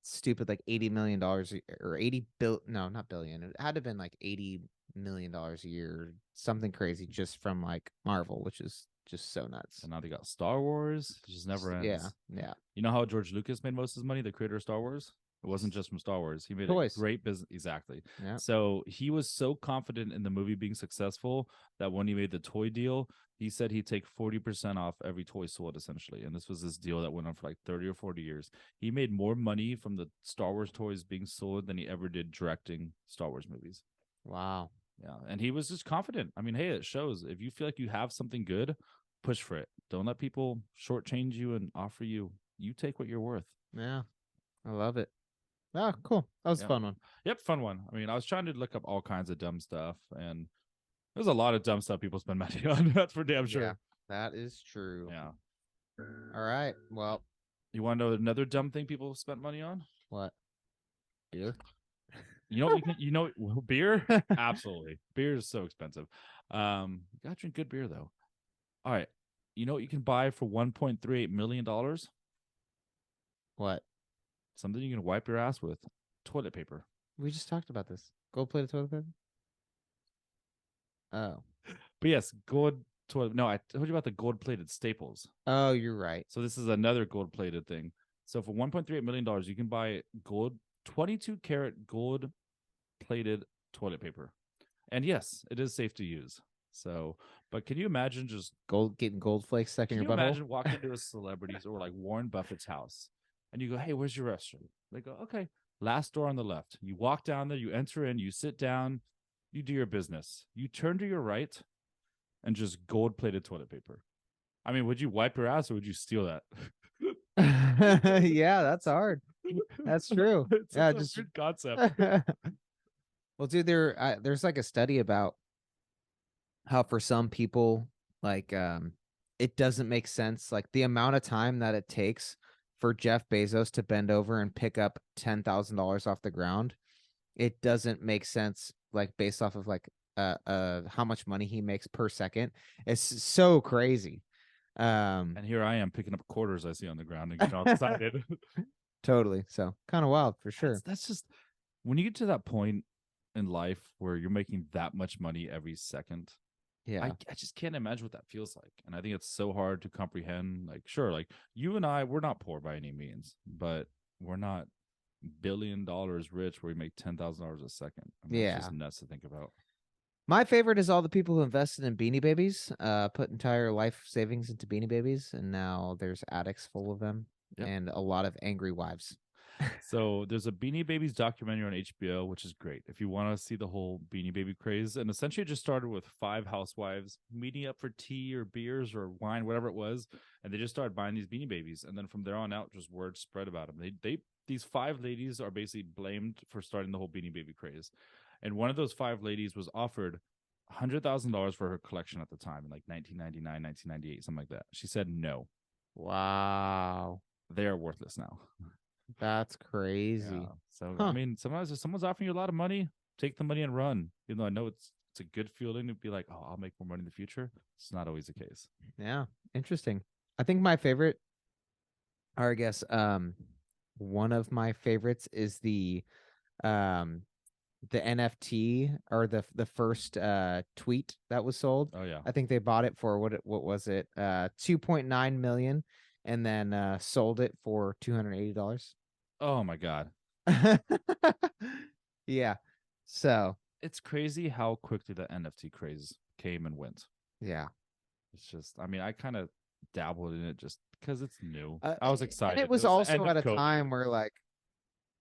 [SPEAKER 2] stupid, like $80 million or 80 bill. No, not billion. It had to have been like $80 million a year, something crazy, just from like Marvel, which is just so nuts.
[SPEAKER 3] And now they got Star Wars. It just never ends.
[SPEAKER 2] Yeah.
[SPEAKER 3] You know how George Lucas made most of his money, the creator of Star Wars? It wasn't just from Star Wars. He made
[SPEAKER 2] toys.
[SPEAKER 3] A great business. Exactly.
[SPEAKER 2] Yeah.
[SPEAKER 3] So he was so confident in the movie being successful that when he made the toy deal, he said he'd take 40% off every toy sold, essentially. And this was this deal that went on for like 30 or 40 years. He made more money from the Star Wars toys being sold than he ever did directing Star Wars movies.
[SPEAKER 2] Wow.
[SPEAKER 3] Yeah. And he was just confident. I mean, hey, it shows. If you feel like you have something good, push for it. Don't let people shortchange you and offer you. You take what you're worth.
[SPEAKER 2] Yeah. I love it. Oh, cool. That was a
[SPEAKER 3] Yeah.
[SPEAKER 2] fun one.
[SPEAKER 3] Yep, fun one. I mean, I was trying to look up all kinds of dumb stuff, and there's a lot of dumb stuff people spend money on. That's for damn sure.
[SPEAKER 2] Yeah, that is true.
[SPEAKER 3] Yeah.
[SPEAKER 2] All right. Well,
[SPEAKER 3] You want to know another dumb thing people spent money on?
[SPEAKER 2] what? Beer?
[SPEAKER 3] Beer? Absolutely. Beer is so expensive. You gotta drink good beer though. All right. You know what you can buy for $1.38 million?
[SPEAKER 2] What?
[SPEAKER 3] Something you can wipe your ass with. Toilet paper.
[SPEAKER 2] We just talked about this. Gold-plated toilet paper? Oh.
[SPEAKER 3] But yes, gold toilet. No, I told you about the gold-plated staples.
[SPEAKER 2] Oh, you're right.
[SPEAKER 3] So this is another gold-plated thing. So for $1.38 million, you can buy 22 karat gold-plated toilet paper. And yes, it is safe to use. So, but can you imagine just
[SPEAKER 2] Getting gold flakes stuck in
[SPEAKER 3] Can
[SPEAKER 2] your
[SPEAKER 3] you
[SPEAKER 2] butthole?
[SPEAKER 3] imagine walking into a celebrity's or like Warren Buffett's house and you go, hey, where's your restroom? They go, okay, last door on the left. You walk down there, you enter in, you sit down, you do your business. You turn to your right and just gold plated toilet paper. I mean, would you wipe your ass or would you steal that?
[SPEAKER 2] Yeah, that's hard. That's true.
[SPEAKER 3] It's
[SPEAKER 2] Yeah,
[SPEAKER 3] a
[SPEAKER 2] just
[SPEAKER 3] weird concept.
[SPEAKER 2] well, dude, there's like a study about how for some people, like, it doesn't make sense. Like the amount of time that it takes for Jeff Bezos to bend over and pick up $10,000 off the ground, it doesn't make sense. Like based off of like how much money he makes per second. It's so crazy.
[SPEAKER 3] And here I am picking up quarters I see on the ground and getting all excited.
[SPEAKER 2] Totally. So kind of wild for sure.
[SPEAKER 3] That's just when you get to that point in life where you're making that much money every second.
[SPEAKER 2] Yeah.
[SPEAKER 3] I just can't imagine what that feels like. And I think it's so hard to comprehend. Like, sure, like you and I, we're not poor by any means, but we're not $1 billion rich where we make $10,000 a second. I mean, it's just nuts to think about.
[SPEAKER 2] My favorite is all the people who invested in Beanie Babies, put entire life savings into Beanie Babies, and now there's attics full of them and a lot of angry wives.
[SPEAKER 3] So there's a Beanie Babies documentary on HBO, which is great. If you want to see the whole Beanie Baby craze, and essentially it just started with 5 housewives meeting up for tea or beers or wine, whatever it was, and they just started buying these Beanie Babies, and then from there on out, just word spread about them. These 5 ladies are basically blamed for starting the whole Beanie Baby craze, and one of those 5 ladies was offered $100,000 for her collection at the time in like 1999, 1998, something like that. She said no.
[SPEAKER 2] Wow,
[SPEAKER 3] they are worthless now.
[SPEAKER 2] That's crazy.
[SPEAKER 3] Yeah. So I mean, sometimes if someone's offering you a lot of money, take the money and run. Even though I know it's a good feeling to be like, oh, I'll make more money in the future. It's not always the case.
[SPEAKER 2] Yeah, interesting. I think my favorite, or I guess one of my favorites is the NFT or the first tweet that was sold.
[SPEAKER 3] Oh yeah.
[SPEAKER 2] I think they bought it for what was it? 2.9 million and then sold it for $280.
[SPEAKER 3] Oh my God.
[SPEAKER 2] Yeah. So
[SPEAKER 3] it's crazy how quickly the NFT craze came and went.
[SPEAKER 2] Yeah.
[SPEAKER 3] It's just, I mean, I kind of dabbled in it just because it's new. I was excited.
[SPEAKER 2] And it was also at a time where, like,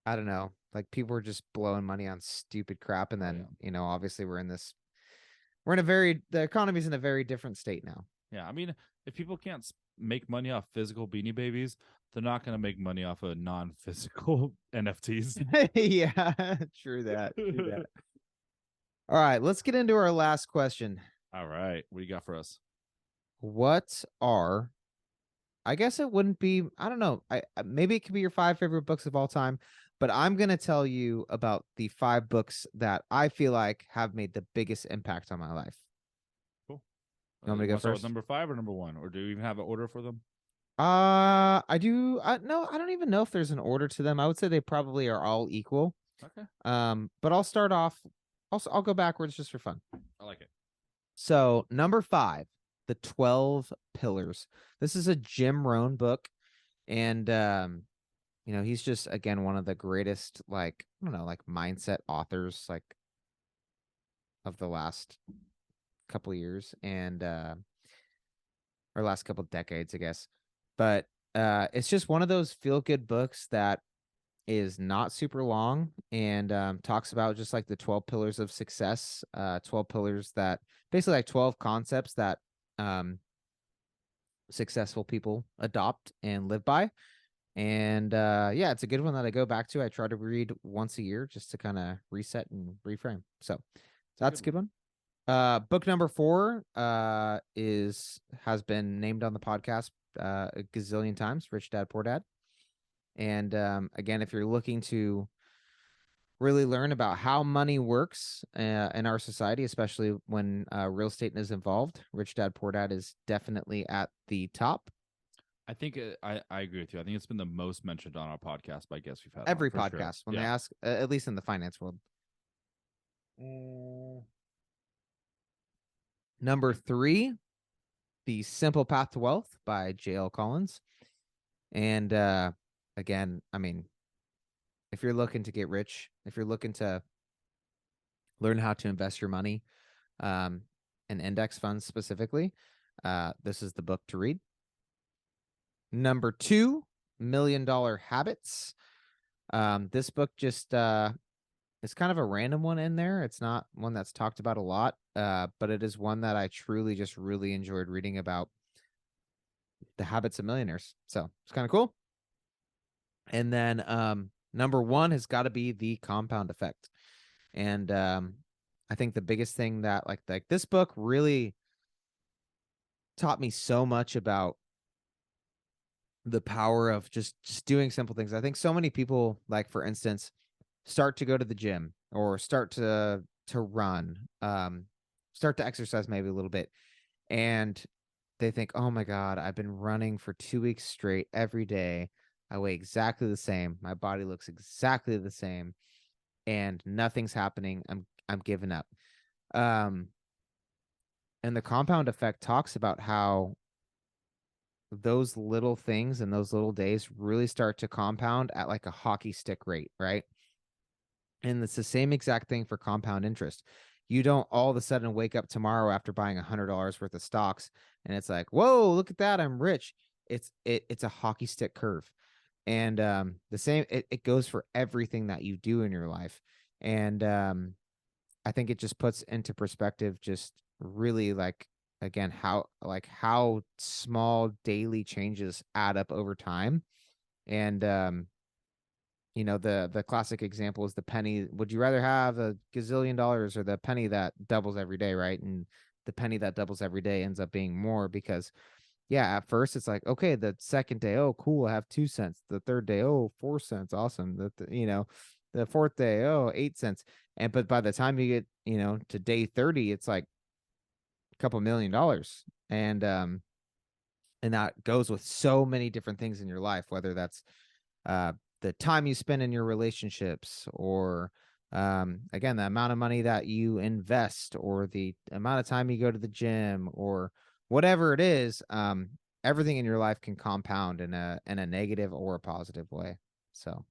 [SPEAKER 2] I don't know, like people were just blowing money on stupid crap. And then, you know, obviously the economy's in a very different state now.
[SPEAKER 3] Yeah. I mean, if people can't make money off physical Beanie Babies, they're not going to make money off of non-physical NFTs.
[SPEAKER 2] Yeah, true that. All right, let's get into our last question.
[SPEAKER 3] All right. What do you got for us?
[SPEAKER 2] I guess it wouldn't be, I don't know. Maybe it could be your 5 favorite books of all time, but I'm going to tell you about the 5 books that I feel like have made the biggest impact on my life.
[SPEAKER 3] Cool.
[SPEAKER 2] You want me to go first?
[SPEAKER 3] Number 5 or number 1? Or do you even have an order for them?
[SPEAKER 2] I do. No, I don't even know if there's an order to them. I would say they probably are all equal.
[SPEAKER 3] Okay.
[SPEAKER 2] But I'll start off. I'll go backwards just for fun.
[SPEAKER 3] I like it.
[SPEAKER 2] So number 5, The 12 Pillars. This is a Jim Rohn book, and you know, he's just again one of the greatest, like, I don't know, like mindset authors, like, of the last couple years and or last couple decades, I guess. But it's just one of those feel-good books that is not super long and talks about just like the 12 pillars of success, 12 pillars that basically like 12 concepts that successful people adopt and live by. And yeah, it's a good one that I go back to. I try to read once a year just to kind of reset and reframe. So that's a good one. Book number 4 has been named on the podcast a gazillion times, Rich Dad Poor Dad. And again, if you're looking to really learn about how money works in our society, especially when real estate is involved, Rich Dad Poor Dad is definitely at the top.
[SPEAKER 3] I think I agree with you. I think it's been the most mentioned on our podcast by guests we've had.
[SPEAKER 2] Every
[SPEAKER 3] on,
[SPEAKER 2] podcast,
[SPEAKER 3] sure.
[SPEAKER 2] when they ask, at least in the finance world. Number 3, The Simple Path to Wealth by J.L. Collins. And again, I mean, if you're looking to get rich, if you're looking to learn how to invest your money in index funds specifically, this is the book to read. Number 2, $1 Million Habits. This book just is kind of a random one in there. It's not one that's talked about a lot, but it is one that I truly just really enjoyed reading about the habits of millionaires. So it's kind of cool. And then number 1 has got to be The Compound Effect. And I think the biggest thing that like this book really taught me so much about the power of just doing simple things. I think so many people, like for instance, start to go to the gym or start to run, start to exercise maybe a little bit, and they think, oh my God, I've been running for 2 weeks straight every day. I weigh exactly the same. My body looks exactly the same, and nothing's happening. I'm giving up. And the Compound Effect talks about how those little things and those little days really start to compound at like a hockey stick rate, right? And it's the same exact thing for compound interest. You don't all of a sudden wake up tomorrow after buying $100 worth of stocks and it's like, whoa, look at that, I'm rich. It's a hockey stick curve. And the same, it goes for everything that you do in your life. And I think it just puts into perspective just really like, again, how small daily changes add up over time. And you know, the classic example is the penny. Would you rather have a gazillion dollars or the penny that doubles every day, right? And the penny that doubles every day ends up being more because, yeah, at first it's like, okay, the second day, oh, cool, I have 2 cents. The third day, oh, 4 cents, awesome. You know, the fourth day, oh, 8 cents. And but by the time you get, you know, to day 30, it's like a couple $1 million. And that goes with so many different things in your life, whether that's the time you spend in your relationships or again, the amount of money that you invest or the amount of time you go to the gym or whatever it is. Everything in your life can compound in a negative or a positive way. So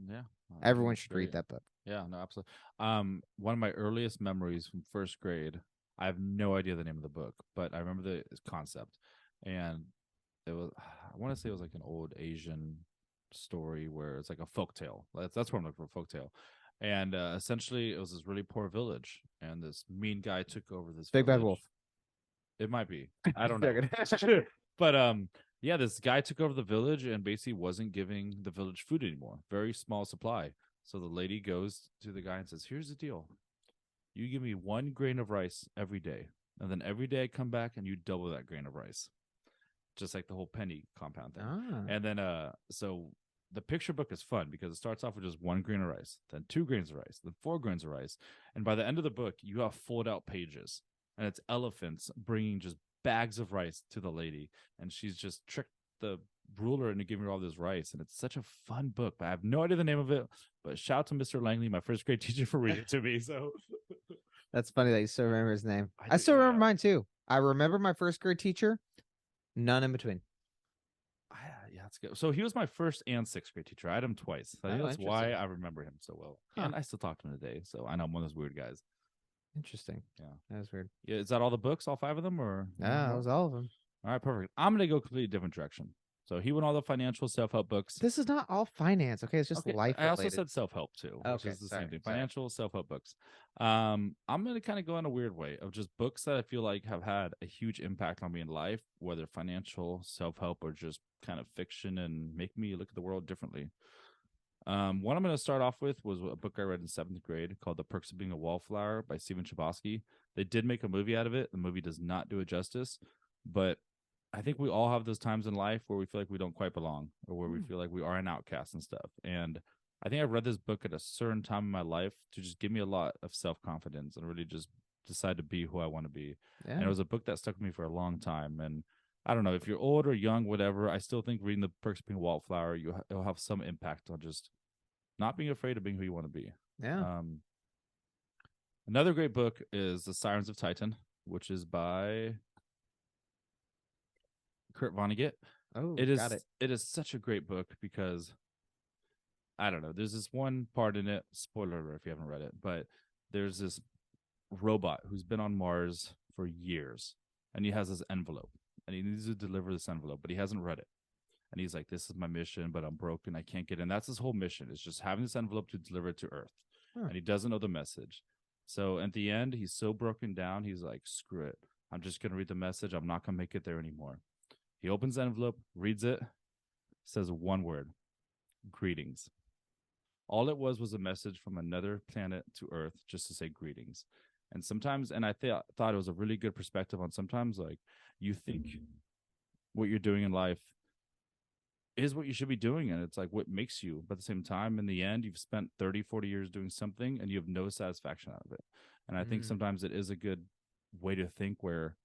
[SPEAKER 3] yeah,
[SPEAKER 2] everyone should read that book.
[SPEAKER 3] Yeah, no, absolutely. One of my earliest memories from first grade, I have no idea the name of the book, but I remember the concept. And it was, I want to say it was like an old Asian story where it's like a folk tale. That's what I'm looking for, a folk tale. And essentially, it was this really poor village, and this mean guy took over this
[SPEAKER 2] Big
[SPEAKER 3] village.
[SPEAKER 2] Bad Wolf.
[SPEAKER 3] It might be. I don't know. But yeah, this guy took over the village and basically wasn't giving the village food anymore. Very small supply. So the lady goes to the guy and says, "Here's the deal. You give me 1 grain of rice every day, and then every day I come back and you double that grain of rice." Just like the whole penny compound thing. And then so the picture book is fun because it starts off with just 1 grain of rice, then 2 grains of rice, then 4 grains of rice. And by the end of the book, you have fold out pages, and it's elephants bringing just bags of rice to the lady. And she's just tricked the ruler into giving her all this rice. And it's such a fun book, but I have no idea the name of it. But shout out to Mr. Langley, my first grade teacher, for reading it to me. So
[SPEAKER 2] that's funny that you still remember his name. I still remember mine too. I remember my first grade teacher. None in between.
[SPEAKER 3] Yeah, that's good. So he was my first and 6th grade teacher. I had him twice. I think that's why I remember him so well. Huh. And I still talk to him today. So I know I'm one of those weird guys.
[SPEAKER 2] Interesting.
[SPEAKER 3] Yeah.
[SPEAKER 2] That was weird.
[SPEAKER 3] Yeah, is that all the books, all 5 of them? Or
[SPEAKER 2] yeah, that was all of them.
[SPEAKER 3] All right, perfect. I'm going to go a completely different direction. So he went all the financial self-help books.
[SPEAKER 2] This is not all finance, okay? It's just
[SPEAKER 3] Okay,
[SPEAKER 2] life
[SPEAKER 3] I also
[SPEAKER 2] related.
[SPEAKER 3] said self-help too, which
[SPEAKER 2] Okay,
[SPEAKER 3] is the
[SPEAKER 2] sorry,
[SPEAKER 3] same thing.
[SPEAKER 2] sorry.
[SPEAKER 3] Financial self-help books. I'm gonna kind of go in a weird way of just books that I feel like have had a huge impact on me in life, whether financial, self-help, or just kind of fiction and make me look at the world differently. One I'm going to start off with was a book I read in 7th grade called The Perks of Being a Wallflower by Stephen Chbosky. They did make a movie out of it. The movie does not do it justice, but I think we all have those times in life where we feel like we don't quite belong or where we feel like we are an outcast and stuff. And I think I read this book at a certain time in my life to just give me a lot of self-confidence and really just decide to be who I want to be.
[SPEAKER 2] Yeah.
[SPEAKER 3] And it was a book that stuck with me for a long time. And I don't know if you're old or young, whatever. I still think reading The Perks of Being a Wallflower, it'll have some impact on just not being afraid of being who you want to be.
[SPEAKER 2] Yeah.
[SPEAKER 3] Another great book is The Sirens of Titan, which is by Kurt Vonnegut.
[SPEAKER 2] Oh,
[SPEAKER 3] It is.
[SPEAKER 2] got it.
[SPEAKER 3] It is such a great book because I don't know. There's this one part in it. Spoiler alert if you haven't read it, but there's this robot who's been on Mars for years, and he has this envelope, and he needs to deliver this envelope, but he hasn't read it. And he's like, "This is my mission, but I'm broken. I can't get in." That's his whole mission. It's just having this envelope to deliver it to Earth, and he doesn't know the message. So at the end, he's so broken down. He's like, "Screw it. I'm just gonna read the message. I'm not gonna make it there anymore." He opens the envelope, reads it, says one word: greetings. All it was a message from another planet to Earth just to say greetings. And sometimes, and I thought it was a really good perspective on sometimes, like, you think what you're doing in life is what you should be doing, and it's like what makes you, but at the same time, in the end, you've spent 30, 40 years doing something and you have no satisfaction out of it. And I think sometimes it is a good way to think where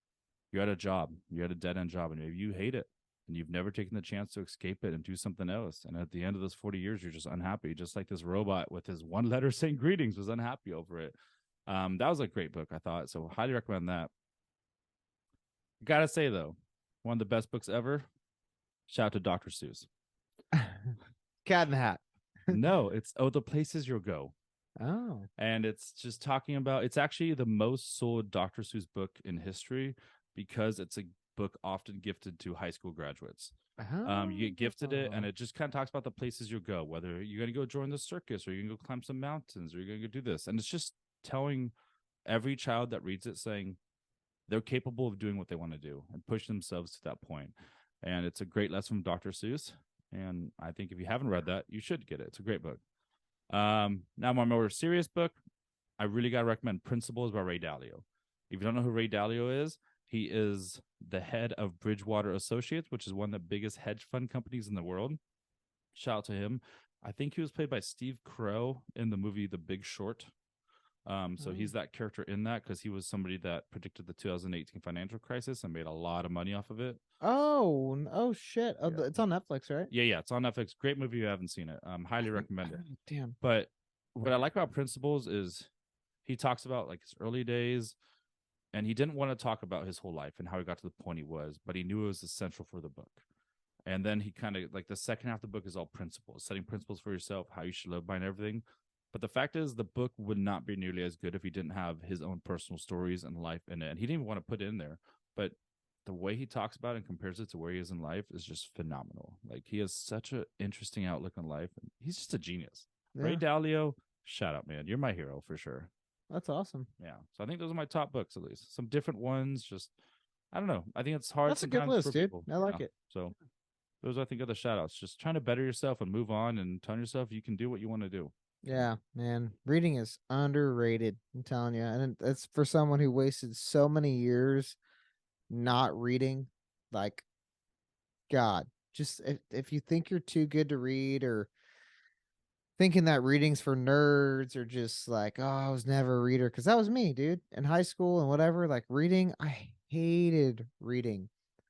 [SPEAKER 3] you're at a job, you're at a dead-end job, and maybe you hate it and you've never taken the chance to escape it and do something else. And at the end of those 40 years, you're just unhappy, just like this robot with his one letter saying greetings was unhappy over it. That was a great book, I thought. So highly recommend that. Gotta say, though, one of the best books ever. Shout out to Dr. Seuss.
[SPEAKER 2] Cat in the Hat.
[SPEAKER 3] No, it's The Places You'll Go.
[SPEAKER 2] Oh.
[SPEAKER 3] And it's just talking about, it's actually the most sold Dr. Seuss book in history because it's a book often gifted to high school graduates. You get gifted it, and it just kind of talks about the places you'll go, whether you're going to go join the circus or you're going to go climb some mountains or you're going to go do this. And it's just telling every child that reads it, saying they're capable of doing what they want to do and push themselves to that point. And it's a great lesson from Dr. Seuss. And I think if you haven't read that, you should get it. It's a great book. Now, my more serious book, I really got to recommend Principles by Ray Dalio. If you don't know who Ray Dalio is, he is the head of Bridgewater Associates, which is one of the biggest hedge fund companies in the world. Shout out to him. I think he was played by Steve Carell in the movie The Big Short. So he's that character in that because he was somebody that predicted the 2018 financial crisis and made a lot of money off of it.
[SPEAKER 2] Oh shit. Oh,
[SPEAKER 3] Yeah.
[SPEAKER 2] it's on Netflix, right?
[SPEAKER 3] Yeah, it's on Netflix. Great movie. You haven't seen it. Highly recommend it.
[SPEAKER 2] Damn.
[SPEAKER 3] But what I like about Principles is he talks about like his early days, and he didn't want to talk about his whole life and how he got to the point he was, but he knew it was essential for the book. And then he kind of, like, the second half of the book is all principles, setting principles for yourself, how you should live by and everything. But the fact is, the book would not be nearly as good if he didn't have his own personal stories and life in it. And he didn't even want to put it in there. But the way he talks about it and compares it to where he is in life is just phenomenal. Like, he has such an interesting outlook on life. He's just a genius.
[SPEAKER 2] Yeah.
[SPEAKER 3] Ray Dalio, shout out, man. You're my hero for sure.
[SPEAKER 2] That's awesome.
[SPEAKER 3] Yeah. So I think those are my top books, at least. Some different ones. Just, I don't know. I think it's hard.
[SPEAKER 2] That's a good list, dude.
[SPEAKER 3] People.
[SPEAKER 2] I like it.
[SPEAKER 3] So those, I think, are the shout outs. Just trying to better yourself and move on and telling yourself you can do what you want to do.
[SPEAKER 2] Yeah, man. Reading is underrated, I'm telling you. And it's for someone who wasted so many years not reading. Like, God, just if you think you're too good to read, or thinking that reading's for nerds, or just like, oh, I was never a reader, because that was me, dude, in high school and whatever. Like, reading, I hated reading.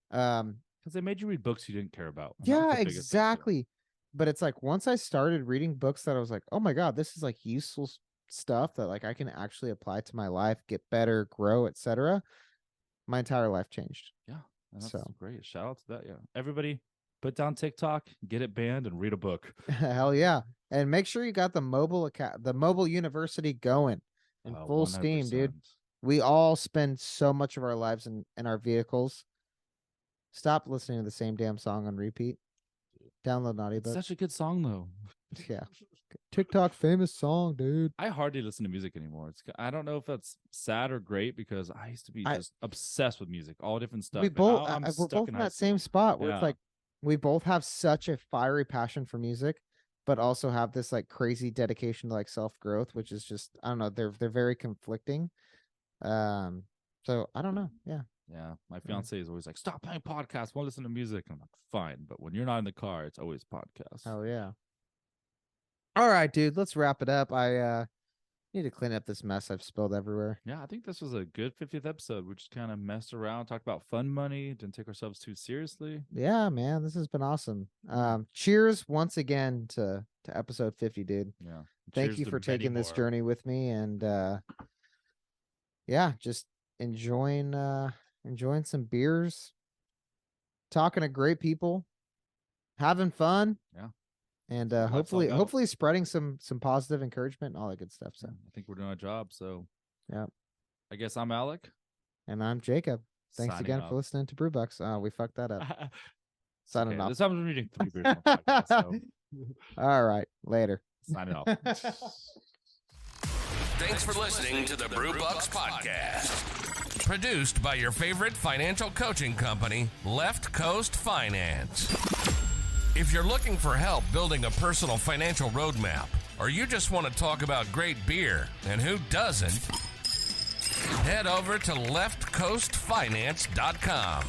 [SPEAKER 3] Because they made you read books you didn't care about.
[SPEAKER 2] Yeah, exactly. But it's like, once I started reading books that I was like, oh my God, this is like useful stuff that like I can actually apply to my life, get better, grow, etc. My entire life changed.
[SPEAKER 3] Yeah, and that's
[SPEAKER 2] so
[SPEAKER 3] great. Shout out to that. Yeah, everybody, put down TikTok, get it banned, and read a book.
[SPEAKER 2] Hell yeah! And make sure you got the mobile university going in full 100%. Steam, dude. We all spend so much of our lives in our vehicles. Stop listening to the same damn song on repeat. Download an audiobook.
[SPEAKER 3] Such a good song though.
[SPEAKER 2] Yeah. TikTok famous song, dude.
[SPEAKER 3] I hardly listen to music anymore. I don't know if that's sad or great because I used to be just obsessed with music, all different stuff.
[SPEAKER 2] We
[SPEAKER 3] but
[SPEAKER 2] both
[SPEAKER 3] now I'm
[SPEAKER 2] we're
[SPEAKER 3] stuck
[SPEAKER 2] both in
[SPEAKER 3] high
[SPEAKER 2] that
[SPEAKER 3] school.
[SPEAKER 2] same spot where
[SPEAKER 3] Yeah.
[SPEAKER 2] it's like we both have such a fiery passion for music, but also have this like crazy dedication to like self-growth, which is just I don't know, they're very conflicting. So I don't know. Yeah.
[SPEAKER 3] Yeah, my fiance is always like, "Stop playing podcasts. Won't listen to music." I'm like, "Fine," but when you're not in the car, it's always podcasts.
[SPEAKER 2] Oh yeah. All right, dude, let's wrap it up. I need to clean up this mess I've spilled everywhere.
[SPEAKER 3] Yeah, I think this was a good 50th episode. We just kind of messed around, talked about fun money, didn't take ourselves too seriously.
[SPEAKER 2] Yeah, man, this has been awesome. Cheers once again to episode 50, dude.
[SPEAKER 3] Yeah.
[SPEAKER 2] Thank
[SPEAKER 3] Cheers
[SPEAKER 2] you
[SPEAKER 3] to
[SPEAKER 2] for taking
[SPEAKER 3] many
[SPEAKER 2] this
[SPEAKER 3] more.
[SPEAKER 2] journey with me, and yeah, just enjoying some beers, talking to great people, having fun.
[SPEAKER 3] Yeah.
[SPEAKER 2] And
[SPEAKER 3] Life's all about.
[SPEAKER 2] hopefully spreading some positive encouragement and all that good stuff. So
[SPEAKER 3] I think we're doing our job. So
[SPEAKER 2] yeah.
[SPEAKER 3] I guess I'm Alec.
[SPEAKER 2] And I'm Jacob. Thanks
[SPEAKER 3] Signing
[SPEAKER 2] again
[SPEAKER 3] off.
[SPEAKER 2] for listening to Brewbucks. Oh, we fucked that up. Signing
[SPEAKER 3] Okay,
[SPEAKER 2] off.
[SPEAKER 3] this time I'm reading 3 beers on the podcast, so
[SPEAKER 2] All right, later.
[SPEAKER 3] signing off.
[SPEAKER 1] Thanks for listening to the Brewbucks Podcast. Produced by your favorite financial coaching company, Left Coast Finance. If you're looking for help building a personal financial roadmap, or you just want to talk about great beer, and who doesn't, head over to leftcoastfinance.com.